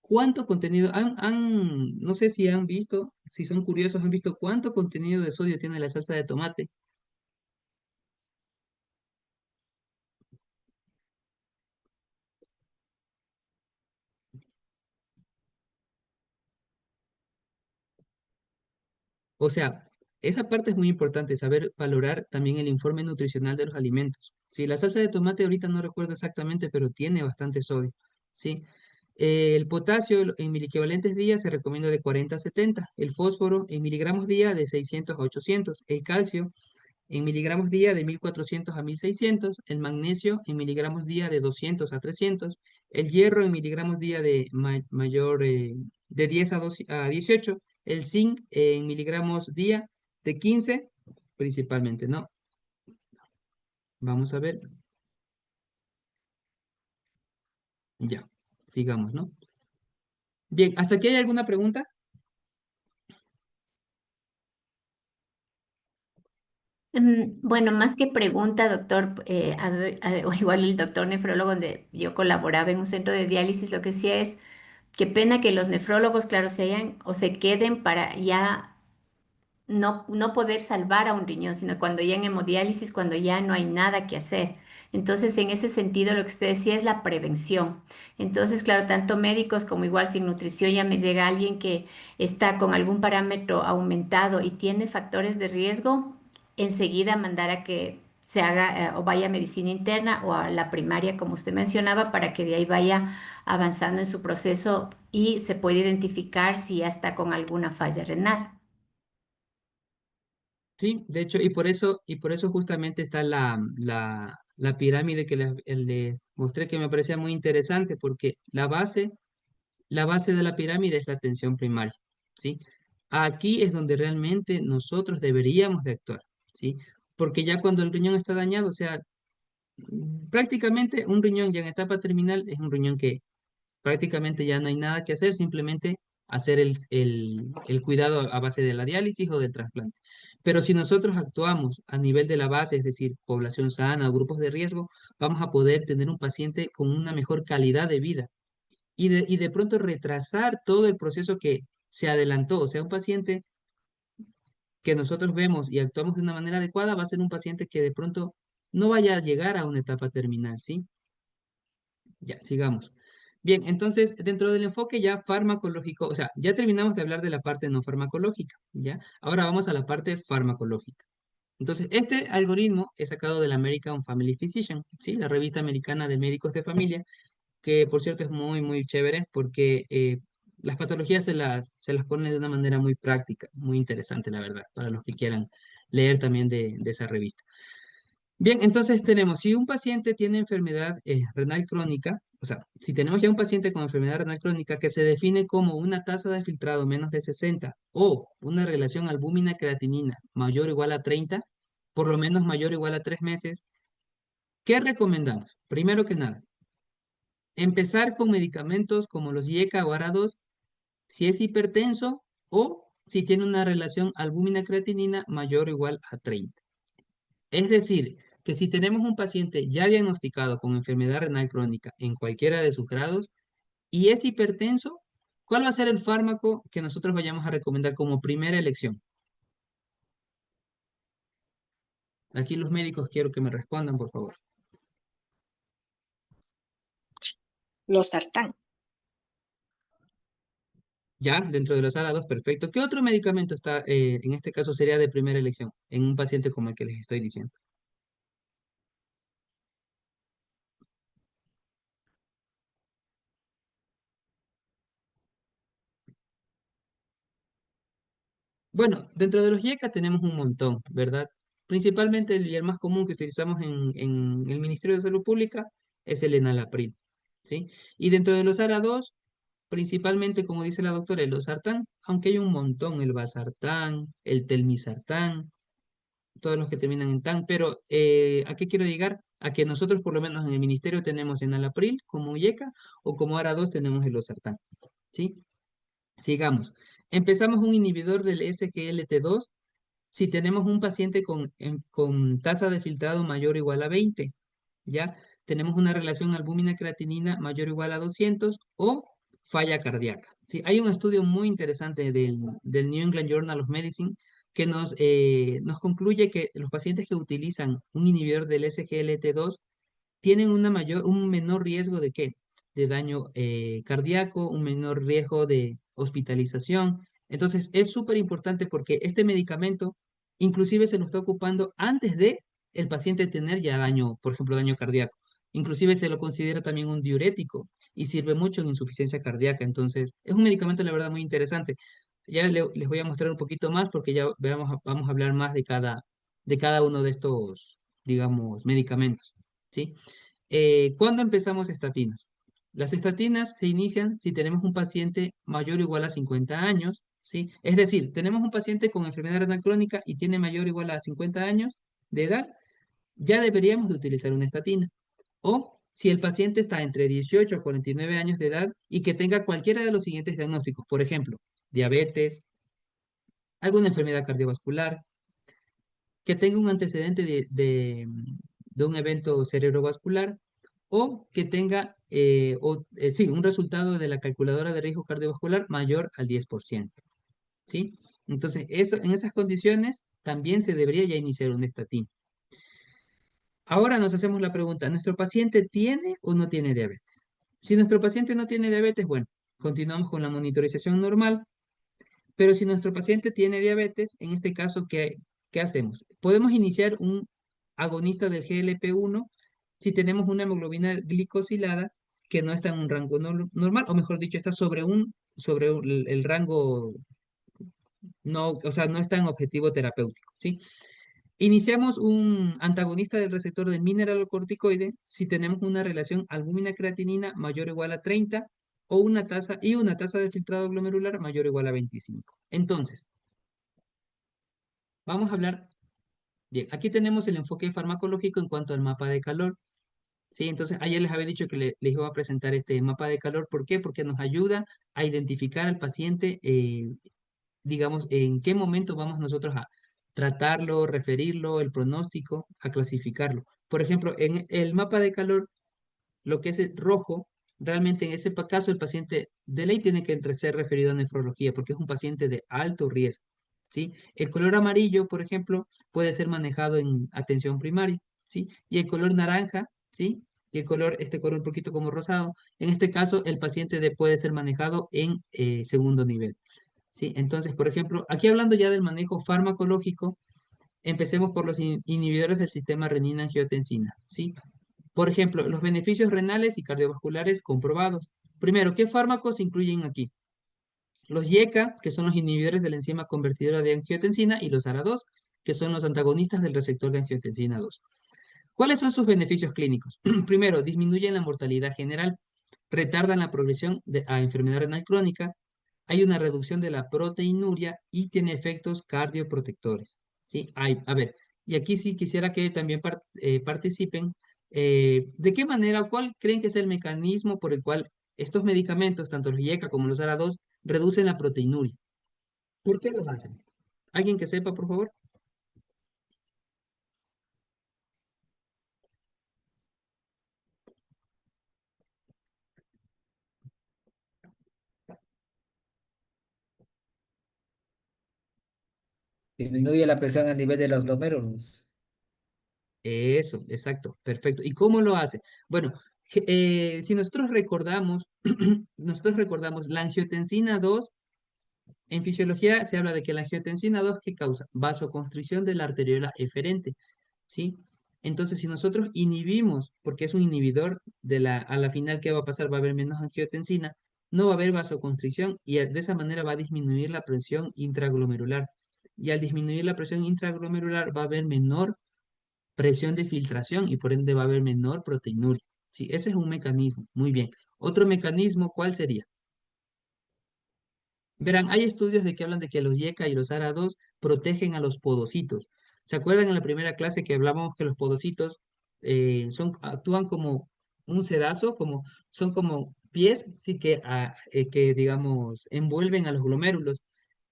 [SPEAKER 1] ¿Cuánto contenido? No sé si han visto, si son curiosos, han visto cuánto contenido de sodio tiene la salsa de tomate. O sea, esa parte es muy importante, saber valorar también el informe nutricional de los alimentos. Sí, la salsa de tomate ahorita no recuerdo exactamente, pero tiene bastante sodio. Sí. El potasio en miliequivalentes día se recomienda de 40 a 70. El fósforo en miligramos día de 600 a 800. El calcio en miligramos día de 1400 a 1600. El magnesio en miligramos día de 200 a 300. El hierro en miligramos día de 10 a 18. El zinc en miligramos día de 15, principalmente, ¿no? Vamos a ver. Ya, sigamos, ¿no? Bien, ¿hasta aquí hay alguna pregunta?
[SPEAKER 3] Bueno, más que pregunta, doctor, o igual el doctor nefrólogo donde yo colaboraba en un centro de diálisis, lo que decía es, qué pena que los nefrólogos, claro, se hayan o se queden para ya no poder salvar a un riñón, sino cuando ya en hemodiálisis, cuando ya no hay nada que hacer. Entonces, en ese sentido, lo que usted decía es la prevención. Entonces, claro, tanto médicos como igual sin nutrición, ya me llega alguien que está con algún parámetro aumentado y tiene factores de riesgo, enseguida mandar a que se haga o vaya a medicina interna o a la primaria, como usted mencionaba, para que de ahí vaya avanzando en su proceso y se pueda identificar si ya está con alguna falla renal.
[SPEAKER 1] Sí, de hecho, y por eso justamente está la pirámide que les mostré que me parecía muy interesante, porque la base de la pirámide es la atención primaria, ¿sí? Aquí es donde realmente nosotros deberíamos de actuar, ¿sí? Porque ya cuando el riñón está dañado, o sea, prácticamente un riñón ya en etapa terminal es un riñón que prácticamente ya no hay nada que hacer, simplemente hacer el cuidado a base de la diálisis o del trasplante. Pero si nosotros actuamos a nivel de la base, es decir, población sana o grupos de riesgo, vamos a poder tener un paciente con una mejor calidad de vida. y de pronto retrasar todo el proceso que se adelantó. O sea, un paciente que nosotros vemos y actuamos de una manera adecuada va a ser un paciente que de pronto no vaya a llegar a una etapa terminal, ¿sí? Ya, sigamos. Bien, entonces, dentro del enfoque ya farmacológico, o sea, ya terminamos de hablar de la parte no farmacológica, ¿ya? Ahora vamos a la parte farmacológica. Entonces, este algoritmo es sacado de la American Family Physician, ¿sí? La revista americana de médicos de familia, que por cierto es muy, muy chévere porque las patologías se las pone de una manera muy práctica, muy interesante, la verdad, para los que quieran leer también de esa revista. Bien, entonces tenemos, si un paciente tiene enfermedad renal crónica, o sea, si tenemos ya un paciente con enfermedad renal crónica que se define como una tasa de filtrado menos de 60 o una relación albúmina-creatinina mayor o igual a 30, por lo menos mayor o igual a 3 meses, ¿qué recomendamos? Primero que nada, empezar con medicamentos como los IECA o ARA2 si es hipertenso o si tiene una relación albúmina-creatinina mayor o igual a 30. Es decir, que si tenemos un paciente ya diagnosticado con enfermedad renal crónica en cualquiera de sus grados y es hipertenso, ¿cuál va a ser el fármaco que nosotros vayamos a recomendar como primera elección? Aquí los médicos quiero que me respondan, por favor.
[SPEAKER 4] Losartán.
[SPEAKER 1] Ya, dentro de los ARA2, perfecto. ¿Qué otro medicamento está, en este caso, sería de primera elección en un paciente como el que les estoy diciendo? Bueno, dentro de los IECA tenemos un montón, ¿verdad? Principalmente el más común que utilizamos en el Ministerio de Salud Pública es el enalapril, ¿sí? Y dentro de los ARA2, principalmente, como dice la doctora, el losartán, aunque hay un montón, el vasartán, el telmisartán, todos los que terminan en tan, pero ¿a qué quiero llegar? A que nosotros por lo menos en el Ministerio tenemos enalapril como IECA o como ARA2 tenemos el losartán, ¿sí? Sigamos. Empezamos un inhibidor del SGLT2 si tenemos un paciente con tasa de filtrado mayor o igual a 20, ¿ya? Tenemos una relación albúmina-creatinina mayor o igual a 200 o falla cardíaca. ¿Sí? Hay un estudio muy interesante del New England Journal of Medicine que nos concluye que los pacientes que utilizan un inhibidor del SGLT2 tienen un menor riesgo de qué? De daño cardíaco, un menor riesgo de hospitalización. Entonces, es súper importante porque este medicamento inclusive se lo está ocupando antes de el paciente tener ya daño, por ejemplo, daño cardíaco. Inclusive se lo considera también un diurético y sirve mucho en insuficiencia cardíaca. Entonces, es un medicamento, la verdad, muy interesante. Ya les voy a mostrar un poquito más porque ya vamos a hablar más de cada uno de estos, digamos, medicamentos. ¿Sí? ¿Cuándo empezamos estatinas? Las estatinas se inician si tenemos un paciente mayor o igual a 50 años, ¿sí? Es decir, tenemos un paciente con enfermedad renal crónica y tiene mayor o igual a 50 años de edad, ya deberíamos de utilizar una estatina. O si el paciente está entre 18 a 49 años de edad y que tenga cualquiera de los siguientes diagnósticos, por ejemplo, diabetes, alguna enfermedad cardiovascular, que tenga un antecedente de un evento cerebrovascular o que tenga sí, un resultado de la calculadora de riesgo cardiovascular mayor al 10%, ¿sí? Entonces, en esas condiciones también se debería ya iniciar un estatín. Ahora nos hacemos la pregunta, ¿nuestro paciente tiene o no tiene diabetes? Si nuestro paciente no tiene diabetes, bueno, continuamos con la monitorización normal. Pero si nuestro paciente tiene diabetes, en este caso, ¿qué hacemos? Podemos iniciar un agonista del GLP-1 si tenemos una hemoglobina glicosilada que no está en un rango normal, o mejor dicho, está sobre el rango, no, o sea, no está en objetivo terapéutico, ¿sí? Iniciamos un antagonista del receptor del mineralocorticoide si tenemos una relación albúmina-creatinina mayor o igual a 30 o una tasa de filtrado glomerular mayor o igual a 25. Entonces, vamos a hablar, bien, aquí tenemos el enfoque farmacológico en cuanto al mapa de calor. Sí, entonces ayer les había dicho que les iba a presentar este mapa de calor. ¿Por qué? Porque nos ayuda a identificar al paciente, digamos, en qué momento vamos nosotros a tratarlo, referirlo, el pronóstico, a clasificarlo. Por ejemplo, en el mapa de calor, lo que es el rojo realmente en ese caso el paciente de ley tiene que ser referido a nefrología porque es un paciente de alto riesgo, ¿sí? El color amarillo, por ejemplo, puede ser manejado en atención primaria, ¿sí? Y el color naranja, ¿sí? Y el color, este color un poquito como rosado, en este caso el paciente puede ser manejado en segundo nivel, ¿sí? Entonces, por ejemplo, aquí hablando ya del manejo farmacológico, empecemos por los inhibidores del sistema renina-angiotensina, ¿sí? Por ejemplo, los beneficios renales y cardiovasculares comprobados. Primero, ¿qué fármacos se incluyen aquí? Los YECA, que son los inhibidores de la enzima convertidora de angiotensina, y los ARA2, que son los antagonistas del receptor de angiotensina 2. ¿Cuáles son sus beneficios clínicos? Primero, disminuyen la mortalidad general, retardan la progresión a enfermedad renal crónica, hay una reducción de la proteinuria y tiene efectos cardioprotectores. ¿Sí? A ver, y aquí sí quisiera que también participen. ¿De qué manera o cuál creen que es el mecanismo por el cual estos medicamentos, tanto los IECA como los ARA2, reducen la proteinuria? ¿Por qué lo hacen? ¿Alguien que sepa, por favor?
[SPEAKER 2] Disminuye la presión a nivel de los glomérulos.
[SPEAKER 1] Eso, exacto, perfecto. ¿Y cómo lo hace? Bueno, si nosotros recordamos la angiotensina 2, en fisiología se habla de que la angiotensina 2, ¿qué causa? Vasoconstricción de la arteriola eferente, ¿sí? Entonces, si nosotros inhibimos, porque es un inhibidor a la final, ¿qué va a pasar? Va a haber menos angiotensina, no va a haber vasoconstricción y de esa manera va a disminuir la presión intraglomerular. Y al disminuir la presión intraglomerular va a haber menor presión de filtración y por ende va a haber menor proteinuria. Sí, ese es un mecanismo. Muy bien. Otro mecanismo, ¿cuál sería? Verán, hay estudios de que hablan de que los YECA y los ARA2 protegen a los podocitos. ¿Se acuerdan en la primera clase que hablábamos que los podocitos actúan como un sedazo, son como pies, sí que digamos envuelven a los glomérulos?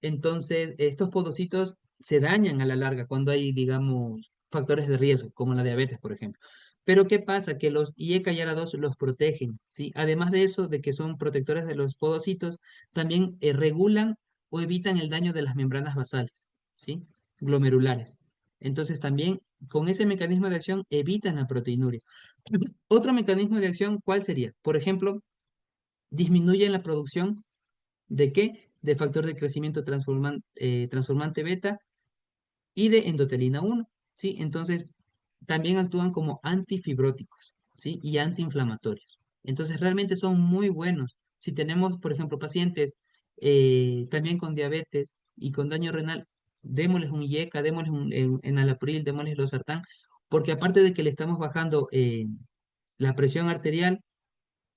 [SPEAKER 1] Entonces, estos podocitos se dañan a la larga cuando hay, digamos, factores de riesgo, como la diabetes, por ejemplo. Pero ¿qué pasa? Que los IECA y ARA2 los protegen, ¿sí? Además de eso, de que son protectores de los podocitos, también regulan o evitan el daño de las membranas basales, ¿sí? Glomerulares. Entonces también con ese mecanismo de acción evitan la proteinuria. Otro mecanismo de acción, ¿cuál sería? Por ejemplo, disminuyen la producción ¿de qué? De factor de crecimiento transformante beta y de endotelina 1, ¿sí? Entonces, también actúan como antifibróticos, ¿sí? Y antiinflamatorios. Entonces, realmente son muy buenos. Si tenemos, por ejemplo, pacientes también con diabetes y con daño renal, démosles un IECA, démosles enalapril, démosles losartán, porque aparte de que le estamos bajando la presión arterial,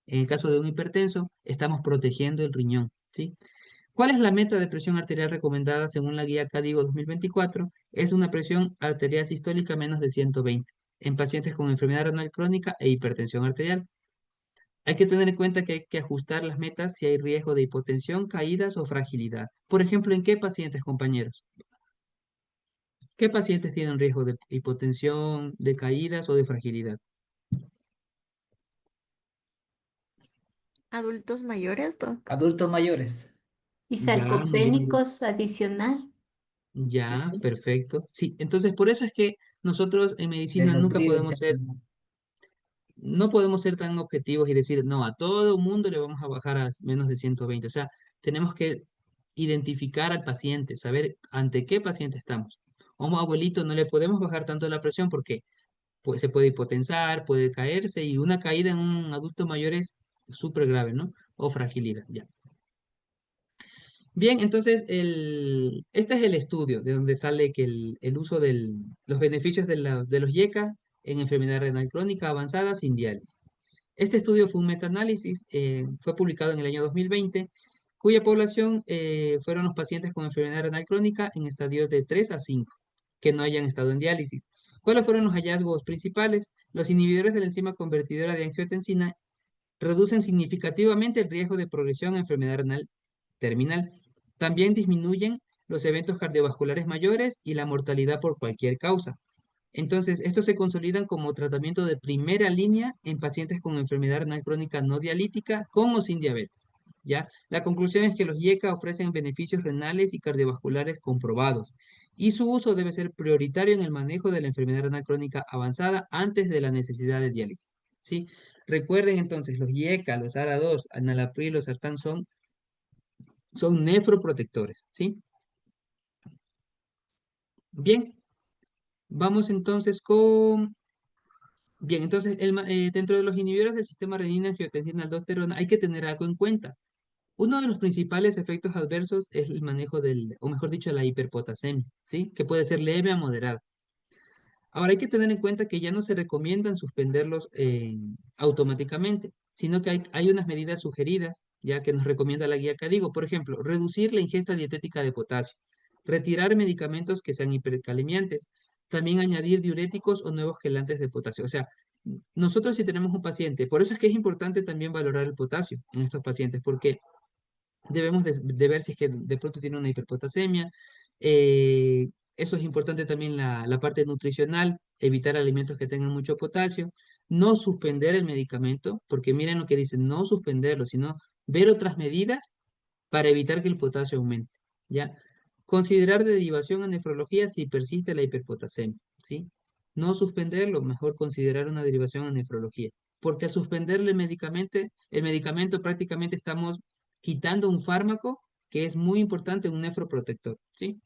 [SPEAKER 1] en el caso de un hipertenso, estamos protegiendo el riñón, ¿sí? ¿Cuál es la meta de presión arterial recomendada según la guía CADIGO 2024? Es una presión arterial sistólica menos de 120 en pacientes con enfermedad renal crónica e hipertensión arterial. Hay que tener en cuenta que hay que ajustar las metas si hay riesgo de hipotensión, caídas o fragilidad. Por ejemplo, ¿en qué pacientes, compañeros? ¿Qué pacientes tienen riesgo de hipotensión, de caídas o de fragilidad?
[SPEAKER 4] Adultos mayores, Doc.
[SPEAKER 2] Adultos mayores.
[SPEAKER 3] Y
[SPEAKER 1] Ya, muy bien.
[SPEAKER 3] sarcopénicos adicional.
[SPEAKER 1] Ya, perfecto. Sí, entonces por eso es que nosotros en medicina nunca
[SPEAKER 2] Desnutrido,
[SPEAKER 1] podemos ser
[SPEAKER 2] etcétera.
[SPEAKER 1] no podemos ser tan objetivos y decir, no, a todo mundo le vamos a bajar a menos de 120. O sea, tenemos que identificar al paciente, saber ante qué paciente estamos. A un abuelito no le podemos bajar tanto la presión porque pues, se puede hipotensar, puede caerse y una caída en un adulto mayor es súper grave, ¿no? O fragilidad, ya. Bien, entonces este es el estudio de donde sale que el uso de los beneficios de los YECA en enfermedad renal crónica avanzada sin diálisis. Este estudio fue un metaanálisis, fue publicado en el año 2020, cuya población fueron los pacientes con enfermedad renal crónica en estadios de 3 a 5, que no hayan estado en diálisis. ¿Cuáles fueron los hallazgos principales? Los inhibidores de la enzima convertidora de angiotensina reducen significativamente el riesgo de progresión a enfermedad renal terminal. También disminuyen los eventos cardiovasculares mayores y la mortalidad por cualquier causa. Entonces, estos se consolidan como tratamiento de primera línea en pacientes con enfermedad renal crónica no dialítica, con o sin diabetes. ¿Ya? La conclusión es que los IECA ofrecen beneficios renales y cardiovasculares comprobados, y su uso debe ser prioritario en el manejo de la enfermedad renal crónica avanzada antes de la necesidad de diálisis. ¿Sí? Recuerden entonces, los IECA, los ARA2, enalapril, los sartán son nefroprotectores. ¿Sí? Bien, vamos entonces con... Bien, entonces dentro de los inhibidores del sistema renina-angiotensina-aldosterona hay que tener algo en cuenta. Uno de los principales efectos adversos es el manejo o mejor dicho, la hiperpotasemia, ¿sí? Que puede ser leve a moderada. Ahora hay que tener en cuenta que ya no se recomiendan suspenderlos automáticamente, sino que hay unas medidas sugeridas, ya que nos recomienda la guía CADIGO. Por ejemplo, reducir la ingesta dietética de potasio, retirar medicamentos que sean hipercalemiantes, también añadir diuréticos o nuevos quelantes de potasio. O sea, nosotros si tenemos un paciente, por eso es que es importante también valorar el potasio en estos pacientes, porque debemos de ver si es que de pronto tiene una hiperpotasemia. eh, Eso es importante también la parte nutricional, evitar alimentos que tengan mucho potasio, no suspender el medicamento, porque miren lo que dicen, no suspenderlo, sino ver otras medidas para evitar que el potasio aumente, ¿ya? Considerar derivación a nefrología si persiste la hiperpotasemia, ¿sí? No suspenderlo, mejor considerar una derivación a nefrología, porque al suspenderle el medicamento prácticamente estamos quitando un fármaco que es muy importante, un nefroprotector, ¿sí?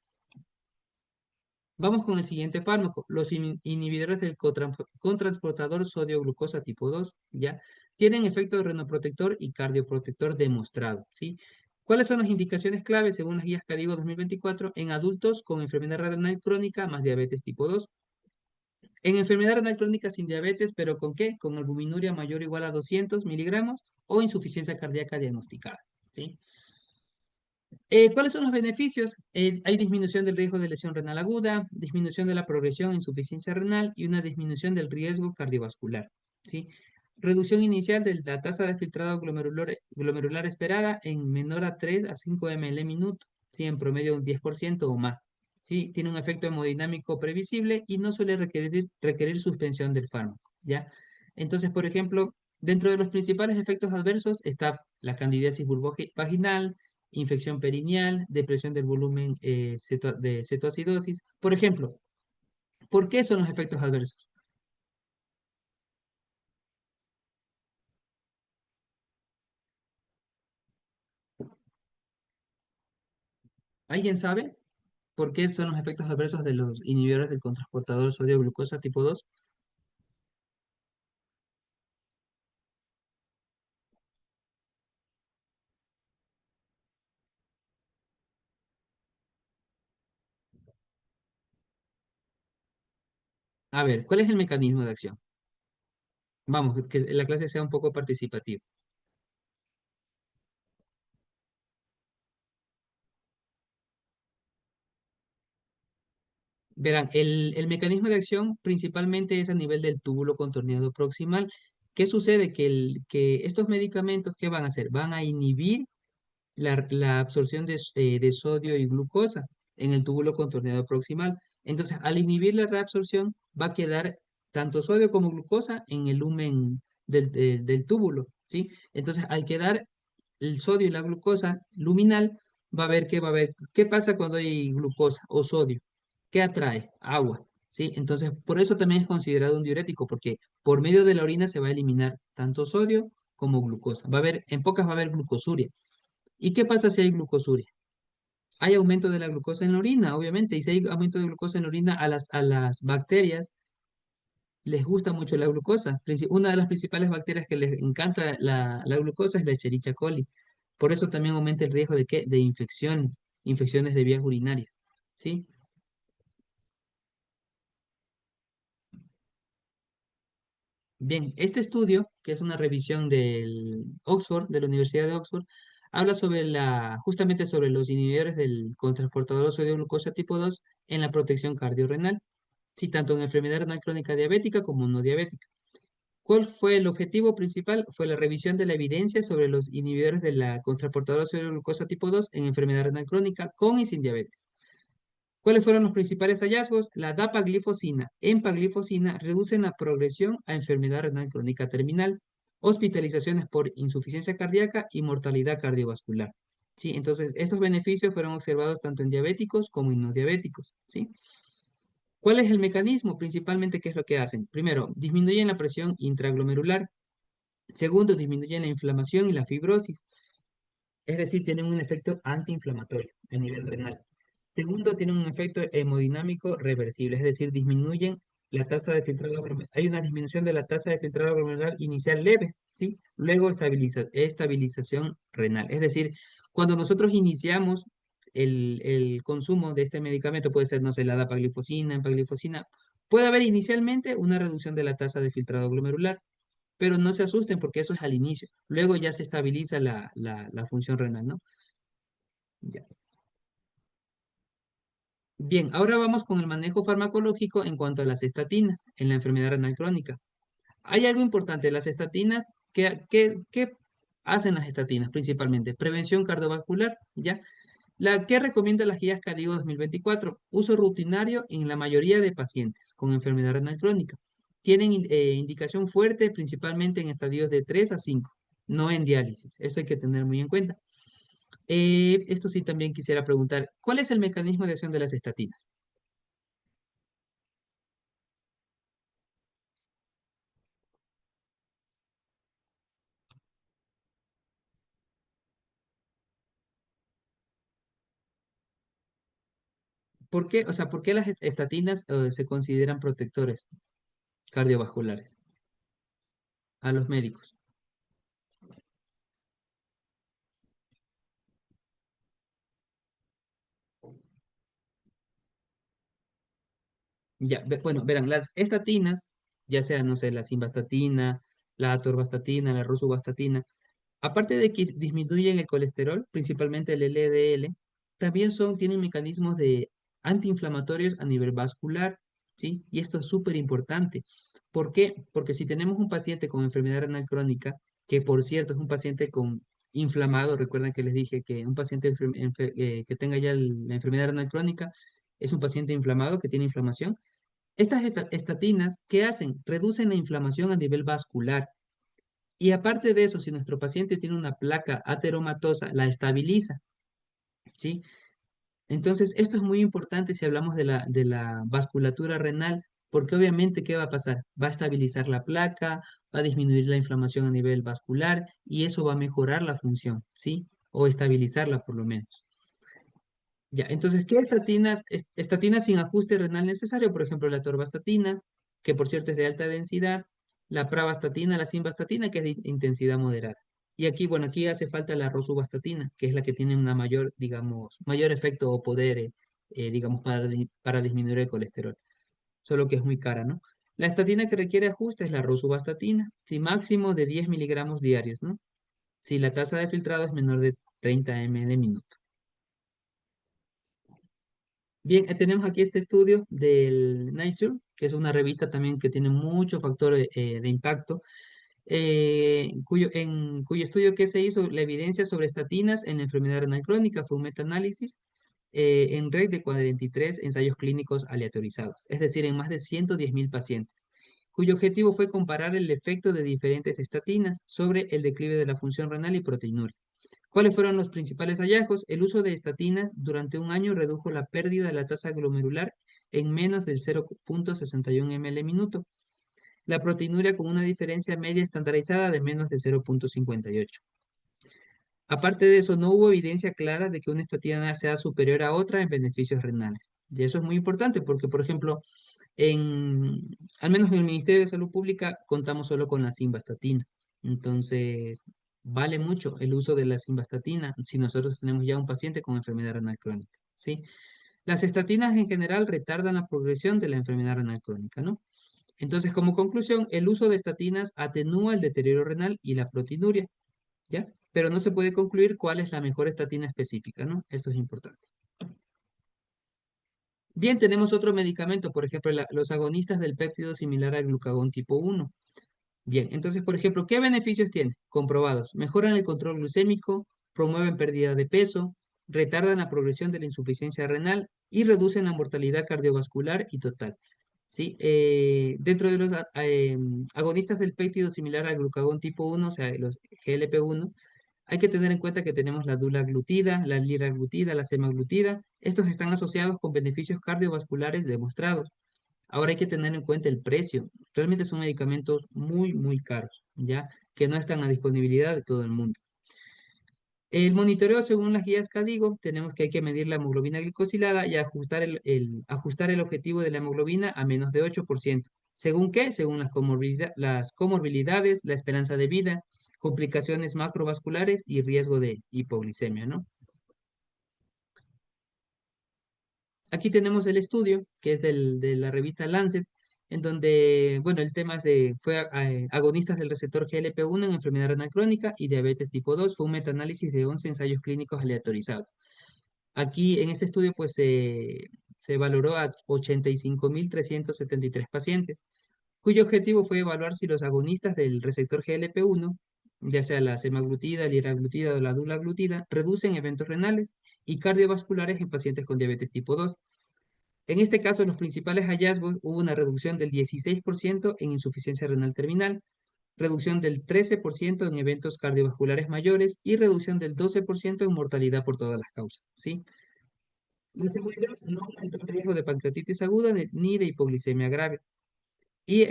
[SPEAKER 1] Vamos con el siguiente fármaco, los inhibidores del cotransportador sodio-glucosa tipo 2, ¿ya? Tienen efecto renoprotector y cardioprotector demostrado, ¿sí? ¿Cuáles son las indicaciones clave según las guías CADIGO 2024 en adultos con enfermedad renal crónica más diabetes tipo 2? En enfermedad renal crónica sin diabetes, ¿pero con qué? Con albuminuria mayor o igual a 200 miligramos o insuficiencia cardíaca diagnosticada, ¿sí? ¿Cuáles son los beneficios? Hay disminución del riesgo de lesión renal aguda, disminución de la progresión en insuficiencia renal y una disminución del riesgo cardiovascular, ¿sí? Reducción inicial de la tasa de filtrado glomerular esperada en menor a 3 a 5 ml minuto, ¿sí? En promedio un 10% o más, ¿sí? Tiene un efecto hemodinámico previsible y no suele requerir suspensión del fármaco, ¿ya? Entonces, por ejemplo, dentro de los principales efectos adversos está la candidiasis vaginal, infección perineal, depresión del volumen de cetoacidosis. Por ejemplo, ¿por qué son los efectos adversos? ¿Alguien sabe por qué son los efectos adversos de los inhibidores del cotransportador sodio-glucosa tipo 2? A ver, ¿cuál es el mecanismo de acción? Vamos, que la clase sea un poco participativa. Verán, el mecanismo de acción principalmente es a nivel del túbulo contorneado proximal. ¿Qué sucede? Que estos medicamentos, ¿qué van a hacer? Van a inhibir la absorción de sodio y glucosa en el túbulo contorneado proximal. Entonces, al inhibir la reabsorción, va a quedar tanto sodio como glucosa en el lumen del túbulo, ¿sí? Entonces, al quedar el sodio y la glucosa luminal, va a haber, ¿qué pasa cuando hay glucosa o sodio? ¿Qué atrae? Agua, ¿sí? Entonces, por eso también es considerado un diurético, porque por medio de la orina se va a eliminar tanto sodio como glucosa. Va a haber, en pocas va a haber glucosuria. ¿Y qué pasa si hay glucosuria? Hay aumento de la glucosa en la orina, obviamente, y si hay aumento de glucosa en la orina, a las bacterias les gusta mucho la glucosa. Una de las principales bacterias que les encanta la glucosa es la Escherichia coli. Por eso también aumenta el riesgo de ¿qué? De infecciones, infecciones de vías urinarias, ¿sí? Bien, este estudio, que es una revisión del Oxford, de la Universidad de Oxford, habla justamente sobre los inhibidores del cotransportador sodio-glucosa tipo 2 en la protección cardiorrenal, sí, tanto en enfermedad renal crónica diabética como no diabética. ¿Cuál fue el objetivo principal? Fue la revisión de la evidencia sobre los inhibidores de la cotransportadora sodio-glucosa tipo 2 en enfermedad renal crónica con y sin diabetes. ¿Cuáles fueron los principales hallazgos? La dapaglifosina, empaglifosina reducen la progresión a enfermedad renal crónica terminal, hospitalizaciones por insuficiencia cardíaca y mortalidad cardiovascular. ¿Sí? Entonces, estos beneficios fueron observados tanto en diabéticos como en no diabéticos. ¿Sí? ¿Cuál es el mecanismo? Principalmente, ¿qué es lo que hacen? Primero, disminuyen la presión intraglomerular. Segundo, disminuyen la inflamación y la fibrosis. Es decir, tienen un efecto antiinflamatorio a nivel renal. Segundo, tienen un efecto hemodinámico reversible, es decir, disminuyen la tasa de filtrado glomerular. Hay una disminución de la tasa de filtrado glomerular inicial leve, ¿sí? Luego estabilización renal. Es decir, cuando nosotros iniciamos el consumo de este medicamento, puede ser, no sé, la dapaglifosina, empaglifosina, puede haber inicialmente una reducción de la tasa de filtrado glomerular, pero no se asusten porque eso es al inicio. Luego ya se estabiliza la función renal, ¿no? Ya. Bien, ahora vamos con el manejo farmacológico en cuanto a las estatinas en la enfermedad renal crónica. Hay algo importante, las estatinas, ¿qué hacen las estatinas principalmente? Prevención cardiovascular, ¿ya? La que recomienda las guías KDIGO 2024, uso rutinario en la mayoría de pacientes con enfermedad renal crónica. Tienen indicación fuerte principalmente en estadios de 3 a 5, no en diálisis. Eso hay que tener muy en cuenta. Esto sí también quisiera preguntar, ¿cuál es el mecanismo de acción de las estatinas? ¿Por qué? O sea, ¿por qué las estatinas se consideran protectores cardiovasculares a los médicos? Ya, bueno, verán, las estatinas, ya sea, no sé, la simvastatina, la atorvastatina, la rosuvastatina, aparte de que disminuyen el colesterol, principalmente el LDL, también tienen mecanismos de antiinflamatorios a nivel vascular, ¿sí? Y esto es súper importante. ¿Por qué? Porque si tenemos un paciente con enfermedad renal crónica, que por cierto es un paciente con inflamado, recuerden que les dije que un paciente que tenga ya la enfermedad renal crónica es un paciente inflamado que tiene inflamación. Estas estatinas, ¿qué hacen? Reducen la inflamación a nivel vascular. Y aparte de eso, si nuestro paciente tiene una placa ateromatosa, la estabiliza, ¿sí? Entonces, esto es muy importante si hablamos de la vasculatura renal, porque obviamente, ¿qué va a pasar? Va a estabilizar la placa, va a disminuir la inflamación a nivel vascular y eso va a mejorar la función, ¿sí? O estabilizarla por lo menos. Ya, entonces, ¿qué estatinas? Estatinas sin ajuste renal necesario, por ejemplo, la torvastatina, que por cierto es de alta densidad, la pravastatina, la simvastatina, que es de intensidad moderada. Y aquí, bueno, aquí hace falta la rosuvastatina, que es la que tiene una mayor, digamos, mayor efecto o poder, digamos, para disminuir el colesterol, solo que es muy cara, ¿no? La estatina que requiere ajuste es la rosuvastatina, sí, máximo de 10 miligramos diarios, ¿no? Si la tasa de filtrado es menor de 30 ml minuto. Bien, tenemos aquí este estudio del Nature, que es una revista también que tiene muchos factores de impacto, en cuyo estudio que se hizo, la evidencia sobre estatinas en la enfermedad renal crónica fue un metaanálisis en red de 43 ensayos clínicos aleatorizados, es decir, en más de 110.000 pacientes, cuyo objetivo fue comparar el efecto de diferentes estatinas sobre el declive de la función renal y proteinuria. ¿Cuáles fueron los principales hallazgos? El uso de estatinas durante un año redujo la pérdida de la tasa glomerular en menos del 0.61 ml minuto. La proteinuria con una diferencia media estandarizada de menos de 0.58. Aparte de eso, no hubo evidencia clara de que una estatina sea superior a otra en beneficios renales. Y eso es muy importante porque, por ejemplo, al menos en el Ministerio de Salud Pública contamos solo con la simvastatina. Entonces, vale mucho el uso de la simvastatina si nosotros tenemos ya un paciente con enfermedad renal crónica, ¿sí? Las estatinas en general retardan la progresión de la enfermedad renal crónica, ¿no? Entonces, como conclusión, el uso de estatinas atenúa el deterioro renal y la proteinuria, ¿ya? Pero no se puede concluir cuál es la mejor estatina específica, ¿no? Esto es importante. Bien, tenemos otro medicamento, por ejemplo, los agonistas del péptido similar al glucagón tipo 1. Bien, entonces, por ejemplo, ¿qué beneficios tiene? Comprobados. Mejoran el control glucémico, promueven pérdida de peso, retardan la progresión de la insuficiencia renal y reducen la mortalidad cardiovascular y total. ¿Sí? Dentro de los agonistas del péptido similar al glucagón tipo 1, o sea, los GLP-1, hay que tener en cuenta que tenemos la dulaglutida, la liraglutida, la semaglutida. Estos están asociados con beneficios cardiovasculares demostrados. Ahora hay que tener en cuenta el precio. Realmente son medicamentos muy, muy caros, ¿ya? Que no están a disponibilidad de todo el mundo. El monitoreo según las guías CADIGO, tenemos que hay que medir la hemoglobina glicosilada y ajustar ajustar el objetivo de la hemoglobina a menos de 8%. ¿Según qué? Según las comorbilidades, la esperanza de vida, complicaciones macrovasculares y riesgo de hipoglicemia, ¿no? Aquí tenemos el estudio, que es de la revista Lancet, en donde, bueno, el tema es fue agonistas del receptor GLP-1 en enfermedad renal crónica y diabetes tipo 2. Fue un metaanálisis de 11 ensayos clínicos aleatorizados. Aquí, en este estudio, pues, se valoró a 85.373 pacientes, cuyo objetivo fue evaluar si los agonistas del receptor GLP-1, ya sea la semaglutida, liraglutida o la dulaglutida, reducen eventos renales y cardiovasculares en pacientes con diabetes tipo 2. En este caso, los principales hallazgos hubo una reducción del 16% en insuficiencia renal terminal, reducción del 13% en eventos cardiovasculares mayores y reducción del 12% en mortalidad por todas las causas, ¿sí? La seguridad no aumentó el riesgo de pancreatitis aguda ni de hipoglicemia grave. Y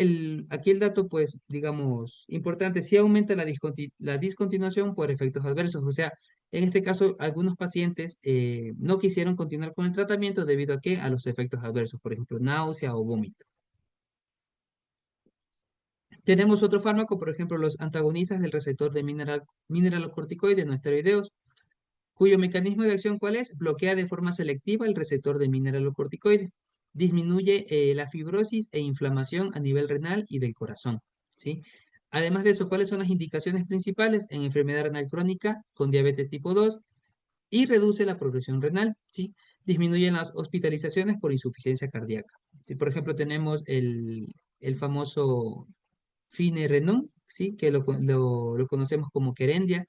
[SPEAKER 1] aquí el dato, pues, digamos, importante, sí aumenta la discontinuación por efectos adversos. O sea, en este caso, algunos pacientes no quisieron continuar con el tratamiento debido a qué? A los efectos adversos, por ejemplo, náusea o vómito. Tenemos otro fármaco, por ejemplo, los antagonistas del receptor de mineralocorticoide no esteroideos, cuyo mecanismo de acción, ¿cuál es? Bloquea de forma selectiva el receptor de mineralocorticoide. Disminuye la fibrosis e inflamación a nivel renal y del corazón, ¿sí? Además de eso, ¿cuáles son las indicaciones principales? En enfermedad renal crónica con diabetes tipo 2 y reduce la progresión renal, ¿sí? Disminuyen las hospitalizaciones por insuficiencia cardíaca. Si, por ejemplo, tenemos el famoso Finerenone, ¿sí? Que lo conocemos como Kerendia.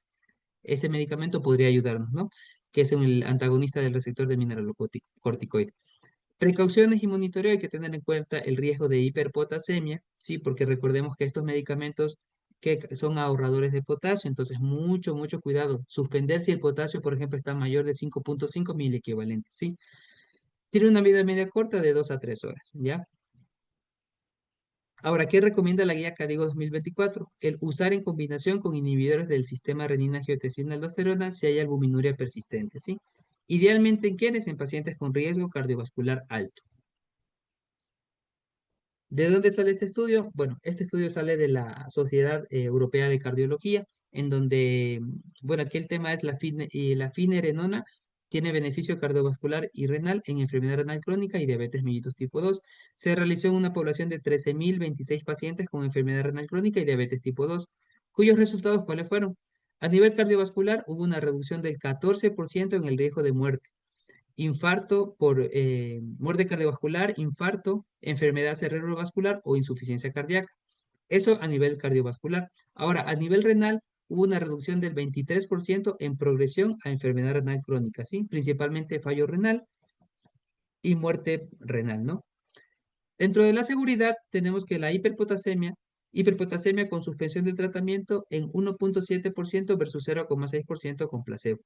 [SPEAKER 1] Ese medicamento podría ayudarnos, ¿no? Que es el antagonista del receptor de mineralocorticoide. Precauciones y monitoreo, hay que tener en cuenta el riesgo de hiperpotasemia, ¿sí? Porque recordemos que estos medicamentos que son ahorradores de potasio, entonces mucho, mucho cuidado. Suspender si el potasio, por ejemplo, está mayor de 5.5 mil equivalentes, ¿sí? Tiene una vida media corta de 2 a 3 horas, ¿ya? Ahora, ¿qué recomienda la guía CADIGO 2024? El usar en combinación con inhibidores del sistema renina-angiotensina-aldosterona si hay albuminuria persistente, ¿sí? Idealmente, ¿en quiénes? En pacientes con riesgo cardiovascular alto. ¿De dónde sale este estudio? Bueno, este estudio sale de la Sociedad Europea de Cardiología, en donde, bueno, aquí el tema es la finerenona tiene beneficio cardiovascular y renal en enfermedad renal crónica y diabetes mellitus tipo 2. Se realizó en una población de 13.026 pacientes con enfermedad renal crónica y diabetes tipo 2, cuyos resultados, ¿cuáles fueron? A nivel cardiovascular hubo una reducción del 14% en el riesgo de muerte, infarto por muerte cardiovascular, infarto, enfermedad cerebrovascular o insuficiencia cardíaca. Eso a nivel cardiovascular. Ahora, a nivel renal, hubo una reducción del 23% en progresión a enfermedad renal crónica, ¿sí? Principalmente fallo renal y muerte renal, ¿no? Dentro de la seguridad, tenemos que la hiperpotasemia con suspensión del tratamiento en 1.7% versus 0,6% con placebo.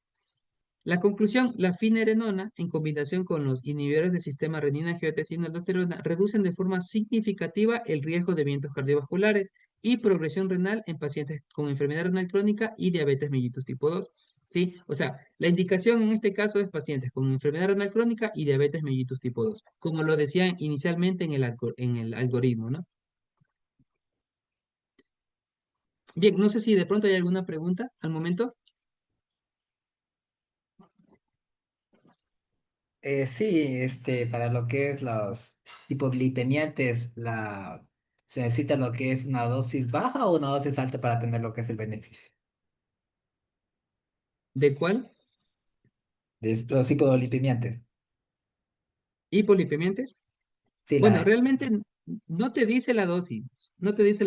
[SPEAKER 1] La conclusión, la finerenona, en combinación con los inhibidores del sistema renina-angiotensina-aldosterona, reducen de forma significativa el riesgo de eventos cardiovasculares y progresión renal en pacientes con enfermedad renal crónica y diabetes mellitus tipo 2. ¿Sí? O sea, la indicación en este caso es pacientes con enfermedad renal crónica y diabetes mellitus tipo 2, como lo decían inicialmente en el algoritmo, ¿no? Bien, no sé si de pronto hay alguna pregunta al momento.
[SPEAKER 2] Sí, para lo que es los hipoglipemiantes, ¿se necesita lo que es una dosis baja o una dosis alta para tener lo que es el beneficio?
[SPEAKER 1] ¿De cuál?
[SPEAKER 2] De los hipolipemiantes.
[SPEAKER 1] ¿Hipolipemiantes?
[SPEAKER 2] Sí,
[SPEAKER 1] Bueno, realmente no te dice la dosis, no te dice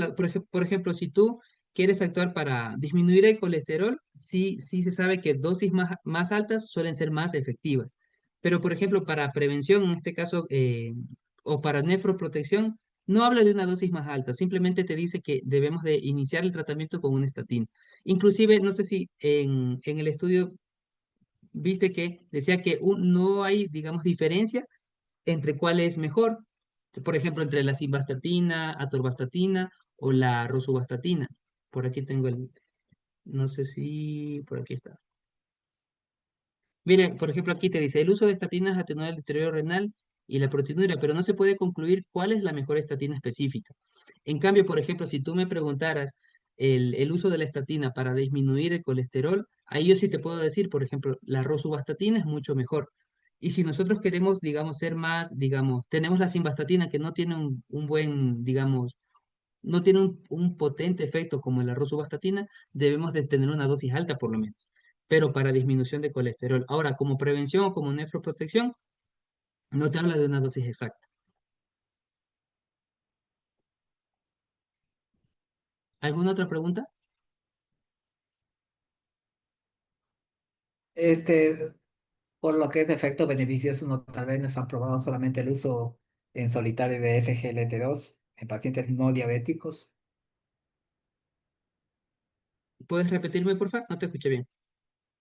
[SPEAKER 1] por ejemplo, si tú quieres actuar para disminuir el colesterol, sí, sí se sabe que dosis más altas suelen ser más efectivas. Pero, por ejemplo, para prevención, en este caso, o para nefroprotección, no habla de una dosis más alta, simplemente te dice que debemos de iniciar el tratamiento con una estatina. Inclusive, no sé si en el estudio viste que decía que no hay, digamos, diferencia entre cuál es mejor. Por ejemplo, entre la simvastatina, atorvastatina o la rosuvastatina. Por aquí tengo no sé si, por aquí está. Mire, por ejemplo, aquí te dice, el uso de estatinas atenúa el deterioro renal y la proteinuria, pero no se puede concluir cuál es la mejor estatina específica. En cambio, por ejemplo, si tú me preguntaras el uso de la estatina para disminuir el colesterol, ahí yo sí te puedo decir, por ejemplo, la rosuvastatina es mucho mejor. Y si nosotros queremos, digamos, ser más, digamos, tenemos la simvastatina que no tiene un buen, digamos, no tiene un potente efecto como la rosuvastatina, debemos de tener una dosis alta por lo menos, pero para disminución de colesterol. Ahora, como prevención o como nefroprotección, no te habla de una dosis exacta. ¿Alguna otra pregunta?
[SPEAKER 2] Este, por lo que es de efecto beneficioso, no, tal vez no se ha probado solamente el uso en solitario de SGLT2 en pacientes no diabéticos.
[SPEAKER 1] ¿Puedes repetirme, por favor? No te escuché bien.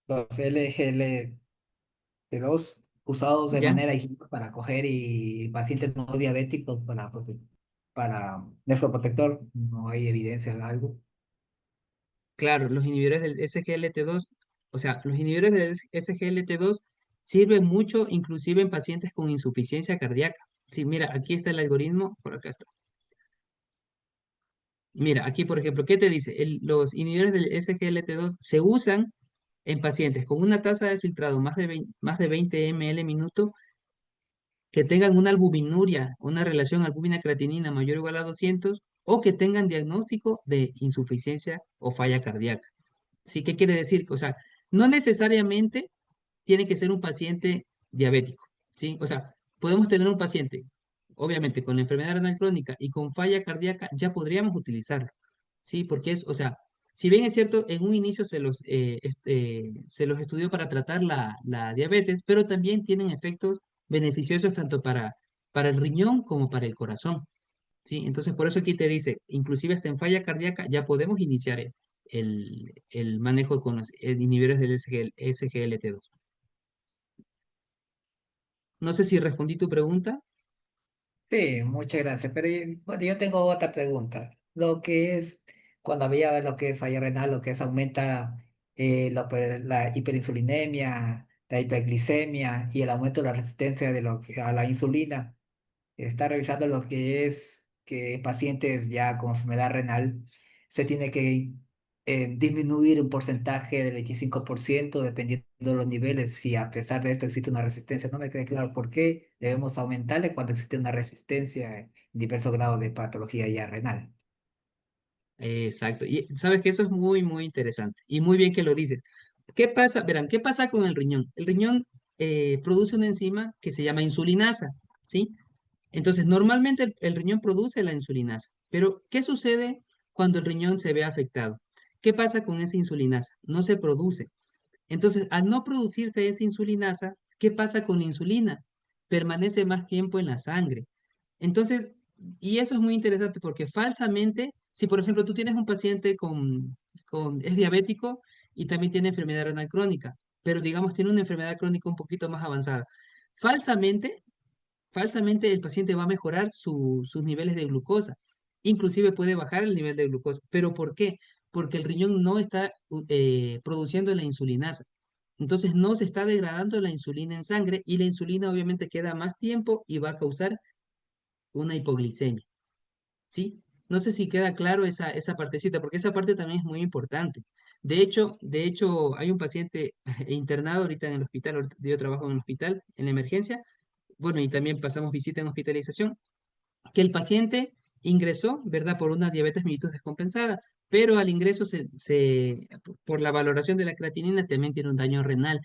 [SPEAKER 2] Los SGLT2 usados de
[SPEAKER 1] ¿Ya?
[SPEAKER 2] manera aislada para coger y pacientes no diabéticos para nefroprotector, no hay evidencia de algo.
[SPEAKER 1] Claro, los inhibidores del SGLT2, o sea, los inhibidores del SGLT2 sirven mucho, inclusive en pacientes con insuficiencia cardíaca. Sí, mira, aquí está el algoritmo, por acá está. Mira, aquí, por ejemplo, ¿qué te dice? Los inhibidores del SGLT2 se usan en pacientes con una tasa de filtrado más de 20 ml minuto que tengan una albuminuria, una relación albúmina-creatinina mayor o igual a 200 o que tengan diagnóstico de insuficiencia o falla cardíaca. ¿Sí? ¿Qué quiere decir? O sea, no necesariamente tiene que ser un paciente diabético, ¿sí? O sea, podemos tener un paciente, obviamente, con enfermedad renal crónica y con falla cardíaca, ya podríamos utilizarlo, ¿sí? Porque es, o sea, si bien es cierto, en un inicio se los estudió para tratar la diabetes, pero también tienen efectos beneficiosos tanto para el riñón como para el corazón, ¿sí? Entonces, por eso aquí te dice, inclusive hasta en falla cardíaca ya podemos iniciar el manejo con los inhibidores del SGLT2. No sé si respondí tu pregunta.
[SPEAKER 2] Sí, muchas gracias. Pero bueno, yo tengo otra pregunta. Lo que es, cuando había lo que es falla renal, lo que es aumenta la hiperinsulinemia, la hiperglicemia y el aumento de la resistencia a la insulina. Está revisando lo que es que en pacientes ya con enfermedad renal se tiene que disminuir un porcentaje del 25% dependiendo de los niveles. Si a pesar de esto existe una resistencia, no me queda claro por qué debemos aumentarle cuando existe una resistencia en diversos grados de patología ya renal.
[SPEAKER 1] Exacto. Y sabes que eso es muy, muy interesante. Y muy bien que lo dices. ¿Qué pasa? Verán, ¿qué pasa con el riñón? El riñón produce una enzima que se llama insulinasa, ¿sí? Entonces, normalmente el riñón produce la insulinasa. Pero, ¿qué sucede cuando el riñón se ve afectado? ¿Qué pasa con esa insulinasa? No se produce. Entonces, al no producirse esa insulinasa, ¿qué pasa con la insulina? Permanece más tiempo en la sangre. Entonces, y eso es muy interesante porque falsamente, si por ejemplo tú tienes un paciente es diabético y también tiene enfermedad renal crónica, pero digamos tiene una enfermedad crónica un poquito más avanzada, falsamente, falsamente el paciente va a mejorar sus niveles de glucosa, inclusive puede bajar el nivel de glucosa. ¿Pero por qué? Porque el riñón no está produciendo la insulinasa. Entonces no se está degradando la insulina en sangre y la insulina obviamente queda más tiempo y va a causar una hipoglicemia, ¿sí? No sé si queda claro esa partecita, porque esa parte también es muy importante. De hecho, hay un paciente internado ahorita en el hospital, ahorita yo trabajo en el hospital, en la emergencia, bueno, y también pasamos visita en hospitalización, que el paciente ingresó, ¿verdad?, por una diabetes mellitus descompensada, pero al ingreso por la valoración de la creatinina también tiene un daño renal.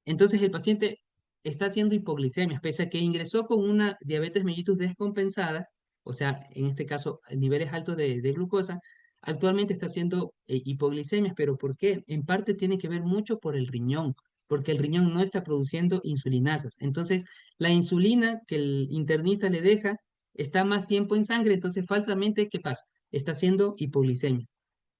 [SPEAKER 1] Entonces el paciente está haciendo hipoglicemia, pese a que ingresó con una diabetes mellitus descompensada, o sea, en este caso, niveles altos de glucosa, Actualmente está haciendo hipoglicemias, pero ¿por qué? En parte tiene que ver mucho por el riñón, porque el riñón no está produciendo insulinasas. Entonces, la insulina que el internista le deja está más tiempo en sangre, entonces falsamente, ¿qué pasa? Está haciendo hipoglicemia,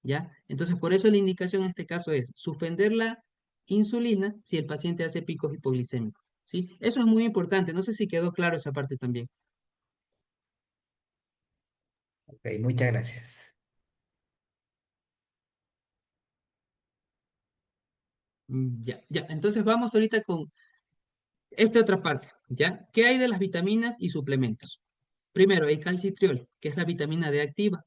[SPEAKER 1] ¿ya? Entonces, por eso la indicación en este caso es suspender la insulina si el paciente hace picos hipoglicémicos, ¿sí? Eso es muy importante, no sé si quedó claro esa parte también.
[SPEAKER 2] Ok, muchas gracias.
[SPEAKER 1] Ya, ya. Entonces vamos ahorita con esta otra parte, ¿ya? ¿Qué hay de las vitaminas y suplementos? Primero, el calcitriol, que es la vitamina D activa.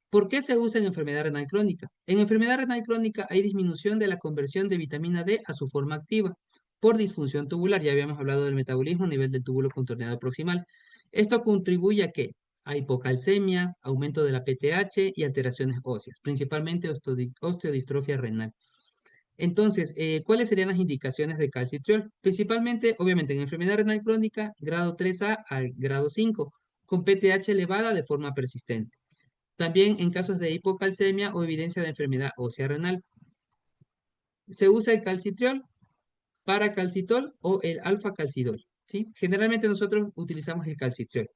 [SPEAKER 1] ¿Por qué se usa en enfermedad renal crónica? En enfermedad renal crónica hay disminución de la conversión de vitamina D a su forma activa por disfunción tubular. Ya habíamos hablado del metabolismo a nivel del túbulo contorneado proximal. Esto contribuye a qué? A hipocalcemia, aumento de la PTH y alteraciones óseas, principalmente osteodistrofia renal. Entonces, ¿cuáles serían las indicaciones de calcitriol? Principalmente, obviamente, en enfermedad renal crónica, grado 3A al grado 5, con PTH elevada de forma persistente. También en casos de hipocalcemia o evidencia de enfermedad ósea renal. Se usa el calcitriol, paracalcitol o el alfa-calcidol, ¿sí? Generalmente nosotros utilizamos el calcitriol.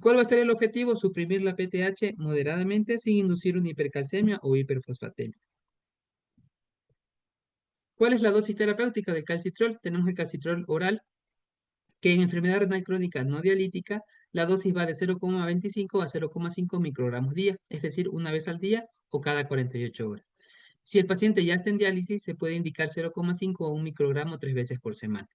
[SPEAKER 1] ¿Cuál va a ser el objetivo? Suprimir la PTH moderadamente sin inducir una hipercalcemia o hiperfosfatemia. ¿Cuál es la dosis terapéutica del calcitriol? Tenemos el calcitriol oral, que en enfermedad renal crónica no dialítica, la dosis va de 0,25 a 0,5 microgramos día, es decir, una vez al día o cada 48 horas. Si el paciente ya está en diálisis, se puede indicar 0,5 a 1 microgramo 3 veces por semana.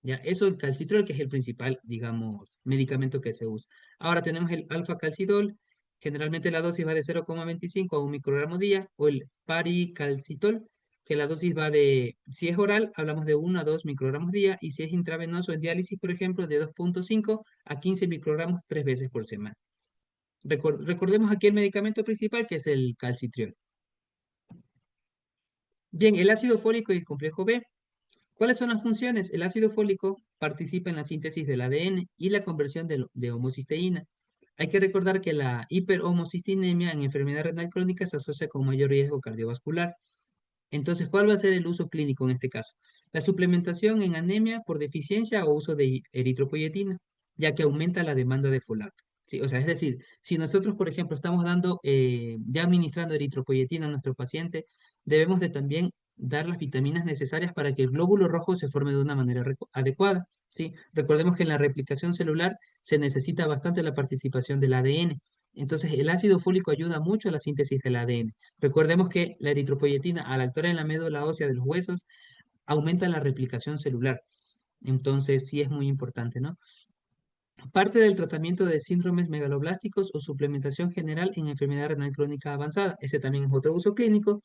[SPEAKER 1] Ya, eso es el calcitrol, que es el principal, digamos, medicamento que se usa. Ahora tenemos el alfa-calcidol, generalmente la dosis va de 0,25 a 1 microgramo día, o el paricalcitol, que la dosis va de, si es oral, hablamos de 1 a 2 microgramos día, y si es intravenoso en diálisis, por ejemplo, de 2,5 a 15 microgramos 3 veces por semana. Recordemos aquí el medicamento principal, que es el calcitriol. Bien, el ácido fólico y el complejo B. ¿Cuáles son las funciones? El ácido fólico participa en la síntesis del ADN y la conversión de homocisteína. Hay que recordar que la hiperhomocistinemia en enfermedad renal crónica se asocia con mayor riesgo cardiovascular. Entonces, ¿cuál va a ser el uso clínico en este caso? La suplementación en anemia por deficiencia o uso de eritropoyetina, ya que aumenta la demanda de folato. Sí, o sea, es decir, si nosotros, por ejemplo, estamos dando, ya administrando eritropoyetina a nuestro paciente, debemos de también dar las vitaminas necesarias para que el glóbulo rojo se forme de una manera adecuada. ¿Sí? Recordemos que en la replicación celular se necesita bastante la participación del ADN. Entonces, el ácido fólico ayuda mucho a la síntesis del ADN. Recordemos que la eritropoyetina, al actuar en la médula ósea de los huesos, aumenta la replicación celular. Entonces, sí es muy importante, ¿no? Parte del tratamiento de síndromes megaloblásticos o suplementación general en enfermedad renal crónica avanzada. Ese también es otro uso clínico.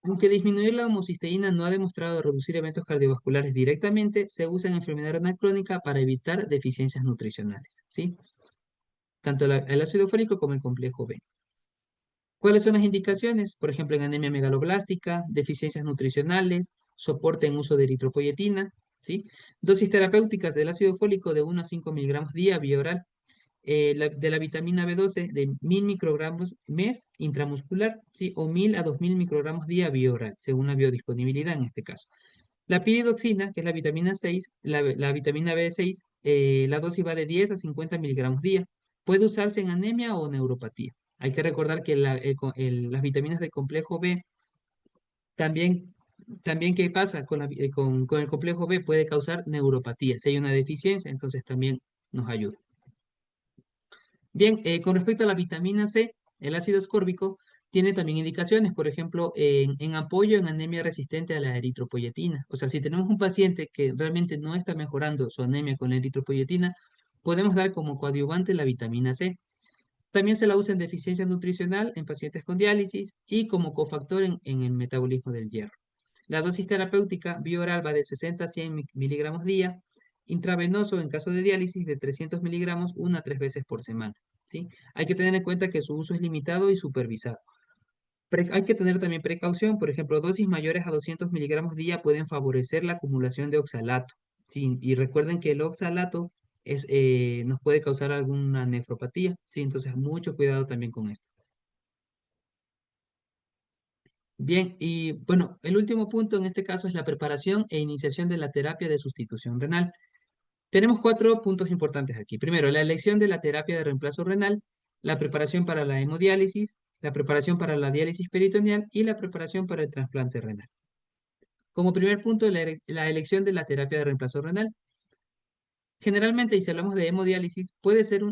[SPEAKER 1] Aunque disminuir la homocisteína no ha demostrado reducir eventos cardiovasculares directamente, se usa en enfermedad renal crónica para evitar deficiencias nutricionales, ¿sí? Tanto el ácido fólico como el complejo B. ¿Cuáles son las indicaciones? Por ejemplo, en anemia megaloblástica, deficiencias nutricionales, soporte en uso de eritropoyetina, ¿sí? Dosis terapéuticas del ácido fólico de 1 a 5 miligramos día vía oral, de la vitamina B12 de 1000 microgramos mes intramuscular, ¿sí? O 1000 a 2000 microgramos día vía oral, según la biodisponibilidad en este caso. La piridoxina, que es la vitamina 6, la vitamina B6, la dosis va de 10 a 50 miligramos día. Puede usarse en anemia o neuropatía. Hay que recordar que las vitaminas del complejo B también, ¿qué pasa? Con el complejo B puede causar neuropatía. Si hay una deficiencia, entonces también nos ayuda. Bien, con respecto a la vitamina C, el ácido ascórbico tiene también indicaciones, por ejemplo, en apoyo en anemia resistente a la eritropoyetina. O sea, si tenemos un paciente que realmente no está mejorando su anemia con la eritropoyetina, podemos dar como coadyuvante la vitamina C. También se la usa en deficiencia nutricional en pacientes con diálisis y como cofactor en el metabolismo del hierro. La dosis terapéutica bioral va de 60 a 100 miligramos día, intravenoso en caso de diálisis de 300 miligramos 1 a 3 veces por semana, ¿sí? Hay que tener en cuenta que su uso es limitado y supervisado. Hay que tener también precaución, por ejemplo, dosis mayores a 200 miligramos día pueden favorecer la acumulación de oxalato, ¿sí? Y recuerden que el oxalato nos puede causar alguna nefropatía, ¿sí? Entonces, mucho cuidado también con esto. Bien, y bueno, el último punto en este caso es la preparación e iniciación de la terapia de sustitución renal. Tenemos cuatro puntos importantes aquí. Primero, la elección de la terapia de reemplazo renal, la preparación para la hemodiálisis, la preparación para la diálisis peritoneal y la preparación para el trasplante renal. Como primer punto, la elección de la terapia de reemplazo renal. Generalmente, y si hablamos de hemodiálisis, puede ser,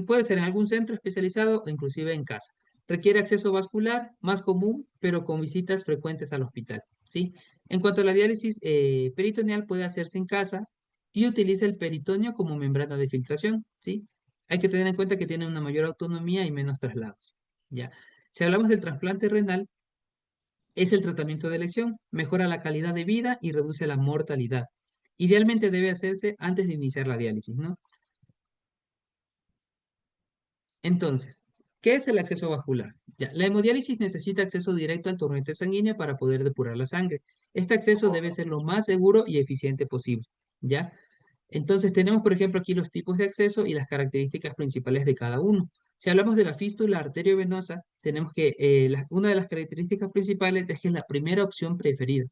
[SPEAKER 1] puede ser en algún centro especializado o inclusive en casa. Requiere acceso vascular, más común, pero con visitas frecuentes al hospital, ¿sí? En cuanto a la diálisis peritoneal, puede hacerse en casa y utiliza el peritoneo como membrana de filtración, ¿sí? Hay que tener en cuenta que tiene una mayor autonomía y menos traslados, ¿ya? Si hablamos del trasplante renal, es el tratamiento de elección, mejora la calidad de vida y reduce la mortalidad. Idealmente debe hacerse antes de iniciar la diálisis, ¿no? Entonces, ¿qué es el acceso vascular? Ya, la hemodiálisis necesita acceso directo al torrente sanguíneo para poder depurar la sangre. Este acceso debe ser lo más seguro y eficiente posible, ¿ya? Entonces tenemos, por ejemplo, aquí los tipos de acceso y las características principales de cada uno. Si hablamos de la fístula arteriovenosa, tenemos que una de las características principales es que es la primera opción preferida,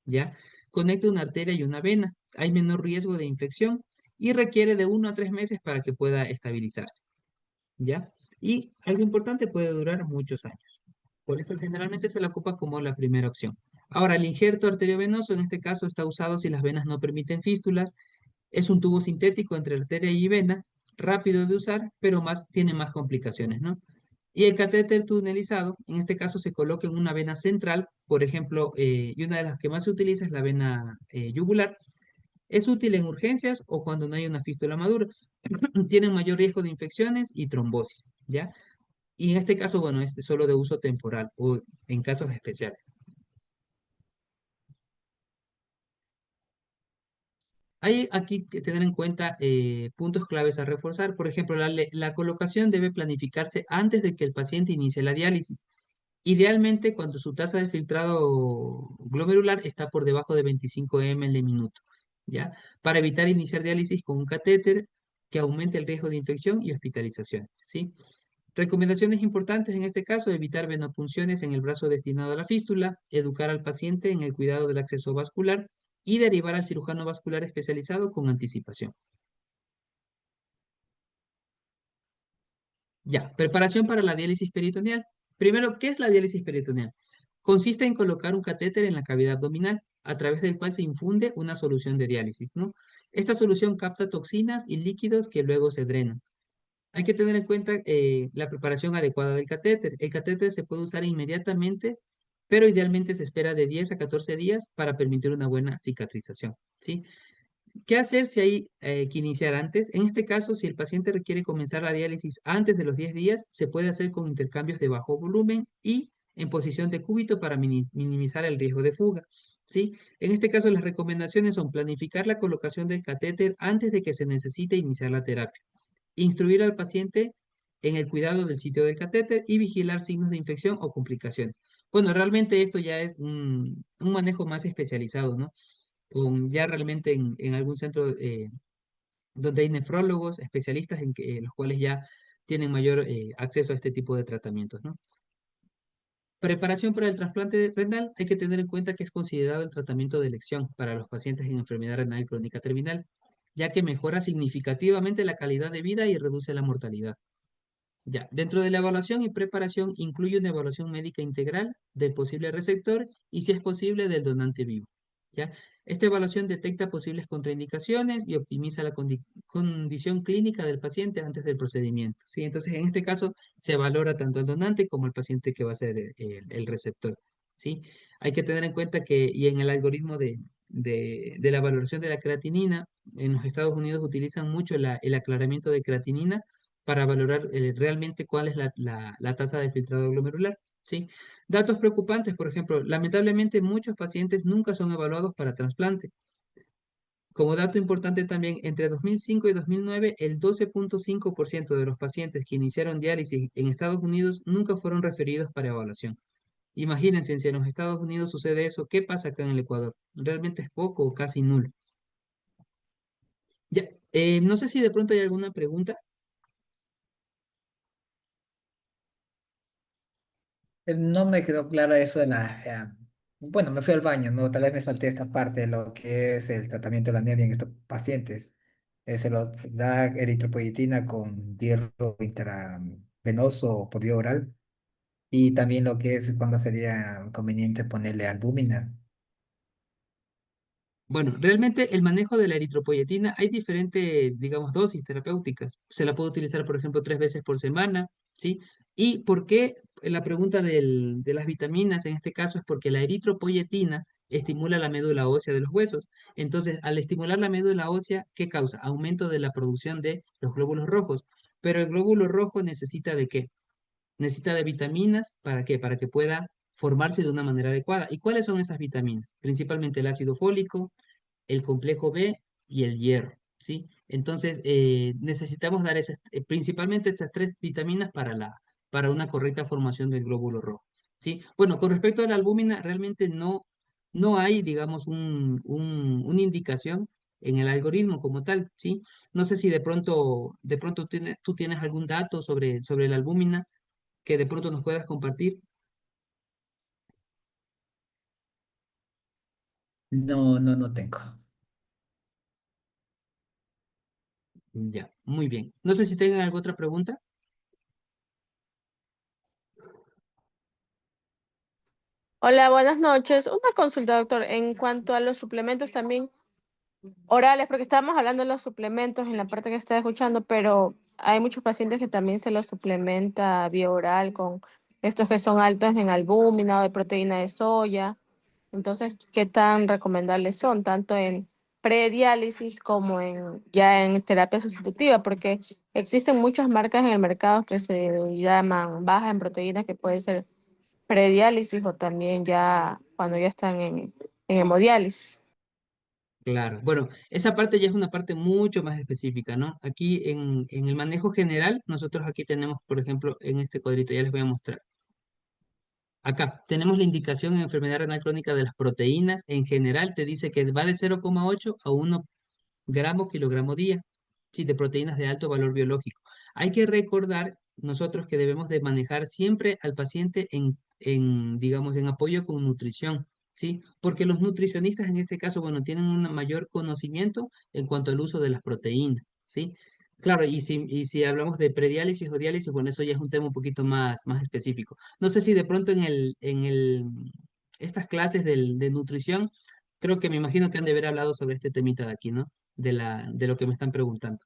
[SPEAKER 1] ¿ya? Conecta una arteria y una vena, hay menor riesgo de infección y requiere de 1 a 3 meses para que pueda estabilizarse, ¿ya? Y algo importante, puede durar muchos años. Por eso generalmente se la ocupa como la primera opción. Ahora, el injerto arteriovenoso en este caso está usado si las venas no permiten fístulas. Es un tubo sintético entre arteria y vena, rápido de usar, pero tiene más complicaciones, ¿no? Y el catéter tunelizado, en este caso se coloca en una vena central, por ejemplo, y una de las que más se utiliza es la vena yugular. Es útil en urgencias o cuando no hay una fístula madura. Tienen mayor riesgo de infecciones y trombosis, ¿ya? Y en este caso, bueno, este es solo de uso temporal o en casos especiales. Hay aquí que tener en cuenta puntos claves a reforzar. Por ejemplo, la colocación debe planificarse antes de que el paciente inicie la diálisis. Idealmente cuando su tasa de filtrado glomerular está por debajo de 25 ml minuto, ¿ya? Para evitar iniciar diálisis con un catéter que aumente el riesgo de infección y hospitalización, ¿sí? Recomendaciones importantes en este caso: evitar venopunciones en el brazo destinado a la fístula, educar al paciente en el cuidado del acceso vascular y derivar al cirujano vascular especializado con anticipación. Ya, preparación para la diálisis peritoneal. Primero, ¿qué es la diálisis peritoneal? Consiste en colocar un catéter en la cavidad abdominal, a través del cual se infunde una solución de diálisis, ¿no? Esta solución capta toxinas y líquidos que luego se drenan. Hay que tener en cuenta la preparación adecuada del catéter. El catéter se puede usar inmediatamente, pero idealmente se espera de 10 a 14 días para permitir una buena cicatrización, ¿sí? ¿Qué hacer si hay que iniciar antes? En este caso, si el paciente requiere comenzar la diálisis antes de los 10 días, se puede hacer con intercambios de bajo volumen y en posición de cúbito para minimizar el riesgo de fuga, ¿sí? En este caso, las recomendaciones son planificar la colocación del catéter antes de que se necesite iniciar la terapia, instruir al paciente en el cuidado del sitio del catéter y vigilar signos de infección o complicaciones. Bueno, realmente esto ya es un manejo más especializado, ¿no? Con ya realmente en algún centro donde hay nefrólogos, especialistas los cuales ya tienen mayor acceso a este tipo de tratamientos, ¿no? Preparación para el trasplante renal. Hay que tener en cuenta que es considerado el tratamiento de elección para los pacientes en enfermedad renal crónica terminal, ya que mejora significativamente la calidad de vida y reduce la mortalidad. Ya, dentro de la evaluación y preparación incluye una evaluación médica integral del posible receptor y, si es posible, del donante vivo. ¿Ya? Esta evaluación detecta posibles contraindicaciones y optimiza la condición clínica del paciente antes del procedimiento, ¿sí? Entonces, en este caso, se valora tanto el donante como el paciente que va a ser el receptor, ¿sí? Hay que tener en cuenta que, y en el algoritmo de la valoración de la creatinina, en los Estados Unidos utilizan mucho el aclaramiento de creatinina para valorar realmente cuál es la tasa de filtrado glomerular, ¿sí? Datos preocupantes, por ejemplo, lamentablemente muchos pacientes nunca son evaluados para trasplante. Como dato importante también, entre 2005 y 2009, el 12.5% de los pacientes que iniciaron diálisis en Estados Unidos nunca fueron referidos para evaluación. Imagínense, si en los Estados Unidos sucede eso, ¿qué pasa acá en el Ecuador? Realmente es poco o casi nulo. Ya, no sé si de pronto hay alguna pregunta.
[SPEAKER 2] No me quedó claro eso de bueno, me fui al baño, ¿no? Tal vez me salté esta parte de lo que es el tratamiento de la anemia en estos pacientes. Se lo da eritropoyetina con hierro intravenoso por vía oral. Y también lo que es cuando sería conveniente ponerle albúmina.
[SPEAKER 1] Bueno, realmente el manejo de la eritropoyetina hay diferentes, digamos, dosis terapéuticas. Se la puede utilizar, por ejemplo, 3 veces por semana, ¿sí? ¿Y por qué la pregunta de las vitaminas en este caso es porque la eritropoyetina estimula la médula ósea de los huesos? Entonces, al estimular la médula ósea, ¿qué causa? Aumento de la producción de los glóbulos rojos. Pero el glóbulo rojo necesita de qué? Necesita de vitaminas, ¿para qué? Para que pueda formarse de una manera adecuada. ¿Y cuáles son esas vitaminas? Principalmente el ácido fólico, el complejo B y el hierro, ¿sí? Entonces, necesitamos dar principalmente estas 3 vitaminas para una correcta formación del glóbulo rojo, ¿sí? Bueno, con respecto a la albúmina, realmente no hay, digamos, una indicación en el algoritmo como tal, ¿sí? No sé si de pronto tú tienes algún dato sobre la albúmina que de pronto nos puedas compartir.
[SPEAKER 2] No, no, no tengo.
[SPEAKER 1] Ya, muy bien. No sé si tengan alguna otra pregunta.
[SPEAKER 4] Hola, buenas noches. Una consulta, doctor, en cuanto a los suplementos también orales, porque estábamos hablando de los suplementos en la parte que estaba escuchando, pero hay muchos pacientes que también se los suplementa vía oral con estos que son altos en albúmina o de proteína de soya. Entonces, ¿qué tan recomendables son, tanto en prediálisis como ya en terapia sustitutiva? Porque existen muchas marcas en el mercado que se llaman bajas en proteínas, que puede ser prediálisis o también ya cuando ya están en hemodiálisis.
[SPEAKER 1] Claro, bueno, esa parte ya es una parte mucho más específica, ¿no? Aquí en el manejo general, nosotros aquí tenemos, por ejemplo, en este cuadrito, ya les voy a mostrar. Acá tenemos la indicación en enfermedad renal crónica de las proteínas. En general te dice que va de 0,8 a 1 gramo kilogramo día, sí, de proteínas de alto valor biológico. Hay que recordar nosotros que debemos de manejar siempre al paciente digamos, en apoyo con nutrición, ¿sí? Porque los nutricionistas en este caso, bueno, tienen un mayor conocimiento en cuanto al uso de las proteínas, ¿sí? Claro, y si hablamos de prediálisis o diálisis, bueno, eso ya es un tema un poquito más específico. No sé si de pronto estas clases de nutrición, creo que me imagino que han de haber hablado sobre este temita de aquí, ¿no? De lo que me están preguntando.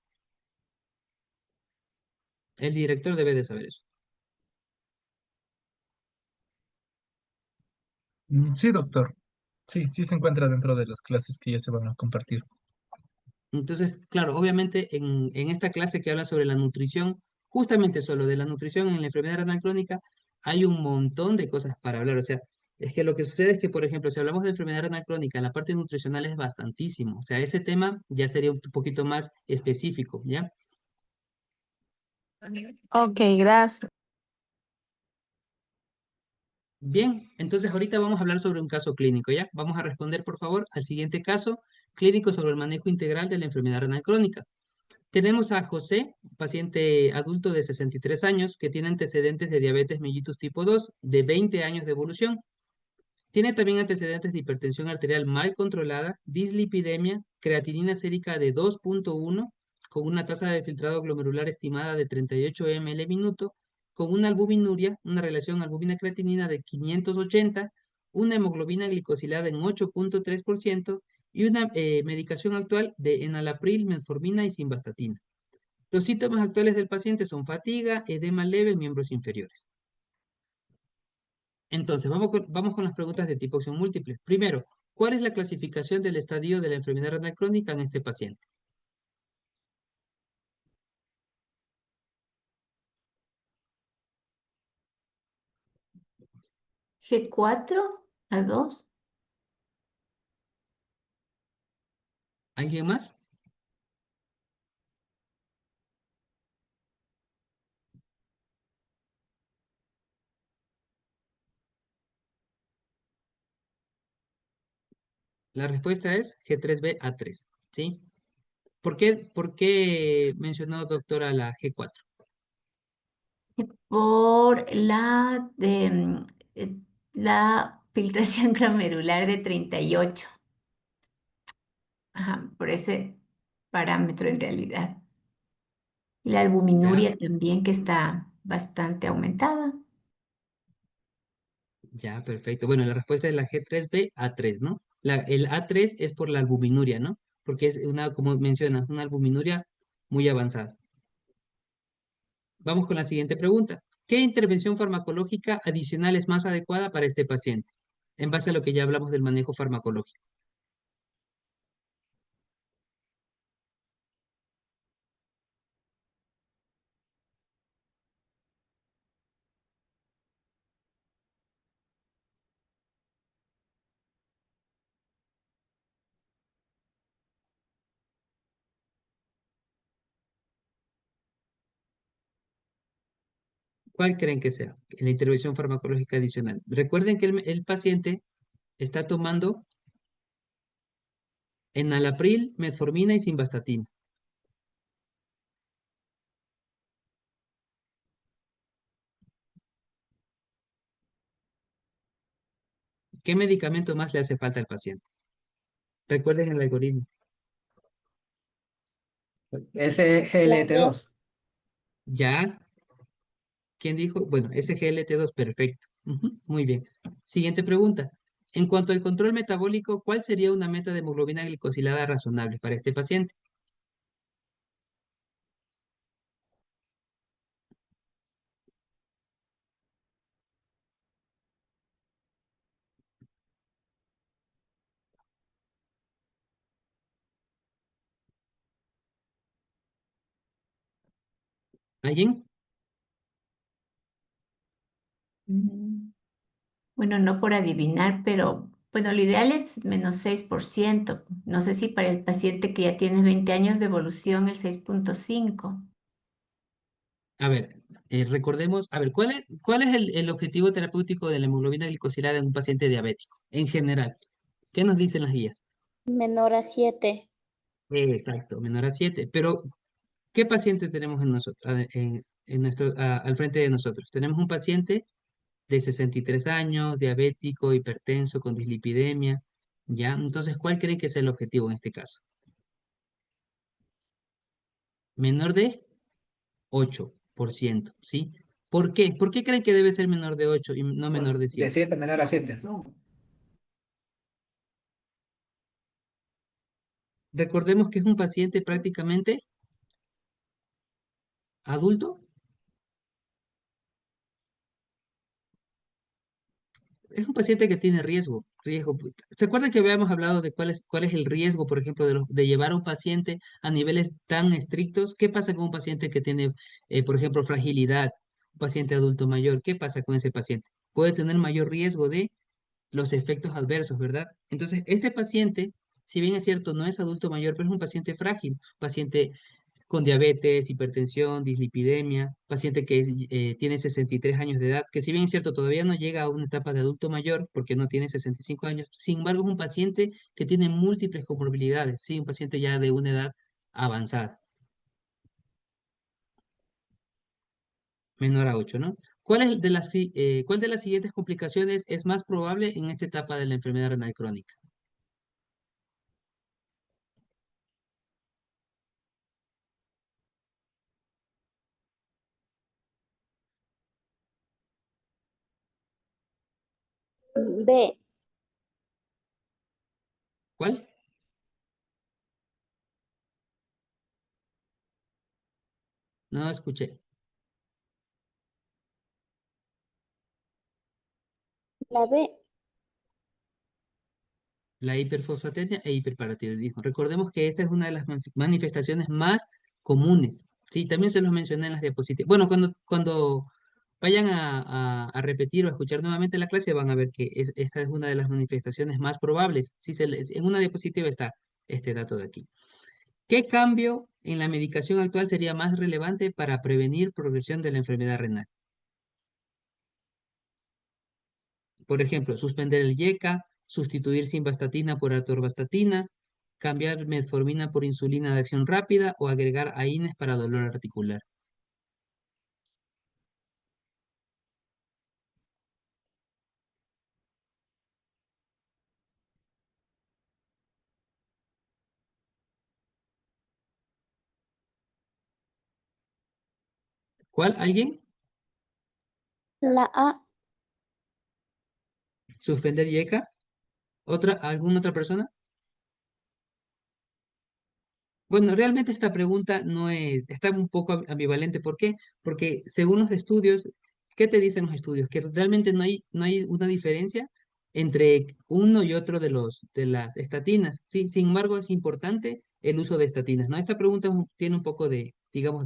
[SPEAKER 1] El director debe de saber eso.
[SPEAKER 5] Sí, doctor. Sí, sí se encuentra dentro de las clases que ya se van a compartir.
[SPEAKER 1] Entonces, claro, obviamente en esta clase que habla sobre la nutrición, justamente solo de la nutrición en la enfermedad renal crónica, hay un montón de cosas para hablar. O sea, es que lo que sucede es que, por ejemplo, si hablamos de enfermedad renal crónica, la parte nutricional es bastantísimo. O sea, ese tema ya sería un poquito más específico, ¿ya?
[SPEAKER 4] Ok, gracias.
[SPEAKER 1] Bien, entonces ahorita vamos a hablar sobre un caso clínico, ¿ya? Vamos a responder, por favor, al siguiente caso clínico sobre el manejo integral de la enfermedad renal crónica. Tenemos a José, paciente adulto de 63 años, que tiene antecedentes de diabetes mellitus tipo 2, de 20 años de evolución. Tiene también antecedentes de hipertensión arterial mal controlada, dislipidemia, creatinina sérica de 2,1, con una tasa de filtrado glomerular estimada de 38 ml minuto, con una albuminuria, una relación albúmina-creatinina de 580, una hemoglobina glicosilada en 8,3% y una medicación actual de enalapril, metformina y simvastatina. Los síntomas actuales del paciente son fatiga, edema leve en miembros inferiores. Entonces, vamos con las preguntas de tipo opción múltiple. Primero, ¿cuál es la clasificación del estadio de la enfermedad renal crónica en este paciente?
[SPEAKER 3] G4 a 2.
[SPEAKER 1] ¿Alguien más? La respuesta es G3B-A3, ¿sí? ¿Por qué mencionó doctora la G4?
[SPEAKER 3] Por la filtración glomerular de 38. Ajá, por ese parámetro en realidad. Y la
[SPEAKER 1] Ya,
[SPEAKER 3] albuminuria también que está bastante aumentada.
[SPEAKER 1] ya, perfecto. Bueno, la respuesta es la G3B A3, ¿no? El A3 es por la albuminuria, ¿no? Porque es una, como mencionas, una albuminuria muy avanzada. Vamos con la siguiente pregunta. ¿Qué intervención farmacológica adicional es más adecuada para este paciente? En base a lo que ya hablamos del manejo farmacológico. ¿Cuál creen que sea la intervención farmacológica adicional? Recuerden que el paciente está tomando enalapril, metformina y simvastatina. ¿Qué medicamento más le hace falta al paciente? Recuerden el algoritmo.
[SPEAKER 6] La B.
[SPEAKER 2] SGLT2.
[SPEAKER 1] ¿Ya? ¿Quién dijo? Bueno, SGLT2, perfecto. Ujú, muy bien. Siguiente pregunta. En cuanto al control metabólico, ¿cuál sería una meta de hemoglobina glicosilada razonable para este paciente? ¿Alguien?
[SPEAKER 3] Mm, Bueno, no por adivinar, pero bueno, lo ideal es -6%. No sé si para el paciente que ya tiene 20 años de evolución, el 6,5.
[SPEAKER 1] A ver, recordemos, a ver, ¿cuál es el objetivo terapéutico de la hemoglobina glicosilada en un paciente diabético? En general, ¿qué nos dicen las guías?
[SPEAKER 6] Menor a 7.
[SPEAKER 1] Exacto, menor a 7. Pero, ¿qué paciente tenemos en nosotros, al frente de nosotros? Tenemos un paciente de 63 años, diabético, hipertenso, con dislipidemia, ¿ya? Entonces, ¿cuál creen que es el objetivo en este caso? Menor de 8%, ¿sí? ¿Por qué? ¿Por qué creen que debe ser menor de 8 y no menor de
[SPEAKER 2] De
[SPEAKER 1] 7?
[SPEAKER 2] 7 menor a 7.
[SPEAKER 1] Recordemos que es un paciente prácticamente adulto. Es un paciente que tiene riesgo. ¿Se acuerdan que habíamos hablado de cuál es el riesgo, por ejemplo, de llevar a un paciente a niveles tan estrictos? ¿Qué pasa con un paciente que tiene, por ejemplo, fragilidad? Un paciente adulto mayor, ¿qué pasa con ese paciente? Puede tener mayor riesgo de los efectos adversos, ¿verdad? Entonces, este paciente, si bien es cierto, no es adulto mayor, pero es un paciente frágil, paciente con diabetes, hipertensión, dislipidemia, paciente que tiene 63 años de edad, que si bien es cierto, todavía no llega a una etapa de adulto mayor porque no tiene 65 años, sin embargo es un paciente que tiene múltiples comorbilidades, ¿sí? Un paciente ya de una edad avanzada, menor a 8, ¿no? ¿Cuál de las siguientes complicaciones es más probable en esta etapa de la enfermedad renal crónica?
[SPEAKER 6] B.
[SPEAKER 1] ¿Cuál? No escuché.
[SPEAKER 6] La B.
[SPEAKER 1] La hiperfosfatemia e hiperparatiroidismo. Recordemos que esta es una de las manifestaciones más comunes. Sí, también se los mencioné en las diapositivas. Bueno, cuando vayan a repetir o a escuchar nuevamente la clase, van a ver que esta es una de las manifestaciones más probables. Sí, en una diapositiva está este dato de aquí. ¿Qué cambio en la medicación actual sería más relevante para prevenir progresión de la enfermedad renal? Por ejemplo, suspender el YECA, sustituir simvastatina por atorvastatina, cambiar metformina por insulina de acción rápida o agregar AINES para dolor articular. ¿Cuál? ¿Alguien?
[SPEAKER 6] La A.
[SPEAKER 1] ¿Suspender YECA? ¿Alguna otra persona? Bueno, realmente esta pregunta no es, está un poco ambivalente. ¿Por qué? Porque según los estudios, ¿qué te dicen los estudios? Que realmente no hay una diferencia entre uno y otro de las estatinas, ¿sí? Sin embargo, es importante el uso de estatinas, ¿no? Esta pregunta tiene un poco de, digamos,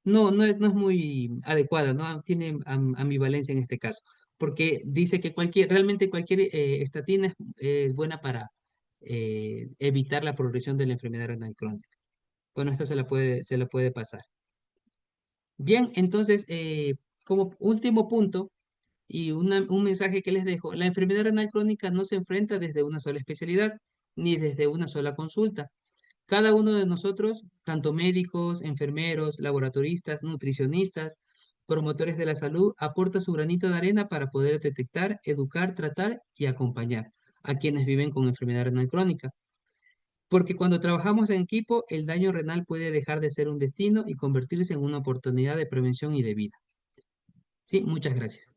[SPEAKER 1] no es muy adecuada, ¿no? Tiene ambivalencia en este caso, porque dice que realmente cualquier estatina es buena para evitar la progresión de la enfermedad renal crónica. Bueno, esta se la puede pasar. Bien, entonces, como último punto y un mensaje que les dejo, la enfermedad renal crónica no se enfrenta desde una sola especialidad ni desde una sola consulta. Cada uno de nosotros, tanto médicos, enfermeros, laboratoristas, nutricionistas, promotores de la salud, aporta su granito de arena para poder detectar, educar, tratar y acompañar a quienes viven con enfermedad renal crónica. Porque cuando trabajamos en equipo, el daño renal puede dejar de ser un destino y convertirse en una oportunidad de prevención y de vida. Sí, muchas gracias.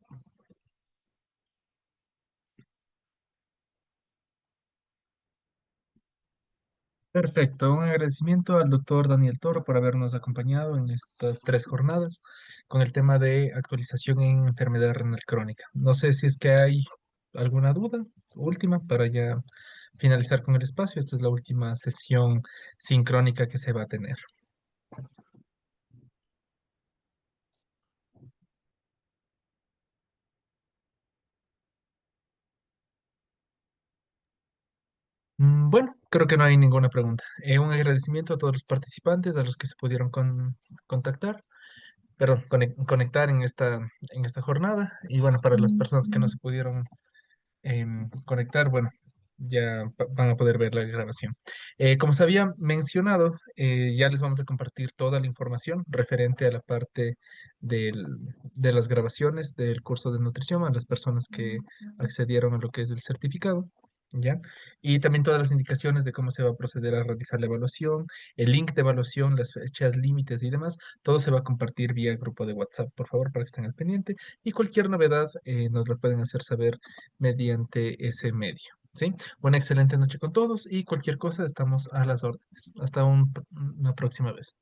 [SPEAKER 5] Perfecto, un agradecimiento al doctor Daniel Toro por habernos acompañado en estas 3 jornadas con el tema de actualización en enfermedad renal crónica. No sé si es que hay alguna duda última para ya finalizar con el espacio. Esta es la última sesión sincrónica que se va a tener. Bueno, creo que no hay ninguna pregunta. Un agradecimiento a todos los participantes, a los que se pudieron contactar, pero conectar en esta jornada. Y bueno, para las personas que no se pudieron conectar, bueno, ya van a poder ver la grabación. Como se había mencionado, ya les vamos a compartir toda la información referente a la parte de las grabaciones del curso de nutrición a las personas que accedieron a lo que es el certificado. ¿Ya? Y también todas las indicaciones de cómo se va a proceder a realizar la evaluación, el link de evaluación, las fechas límites y demás, todo se va a compartir vía grupo de WhatsApp, por favor, para que estén al pendiente. Y cualquier novedad nos la pueden hacer saber mediante ese medio. ¿Sí? Una excelente noche con todos y cualquier cosa estamos a las órdenes. Hasta una próxima vez.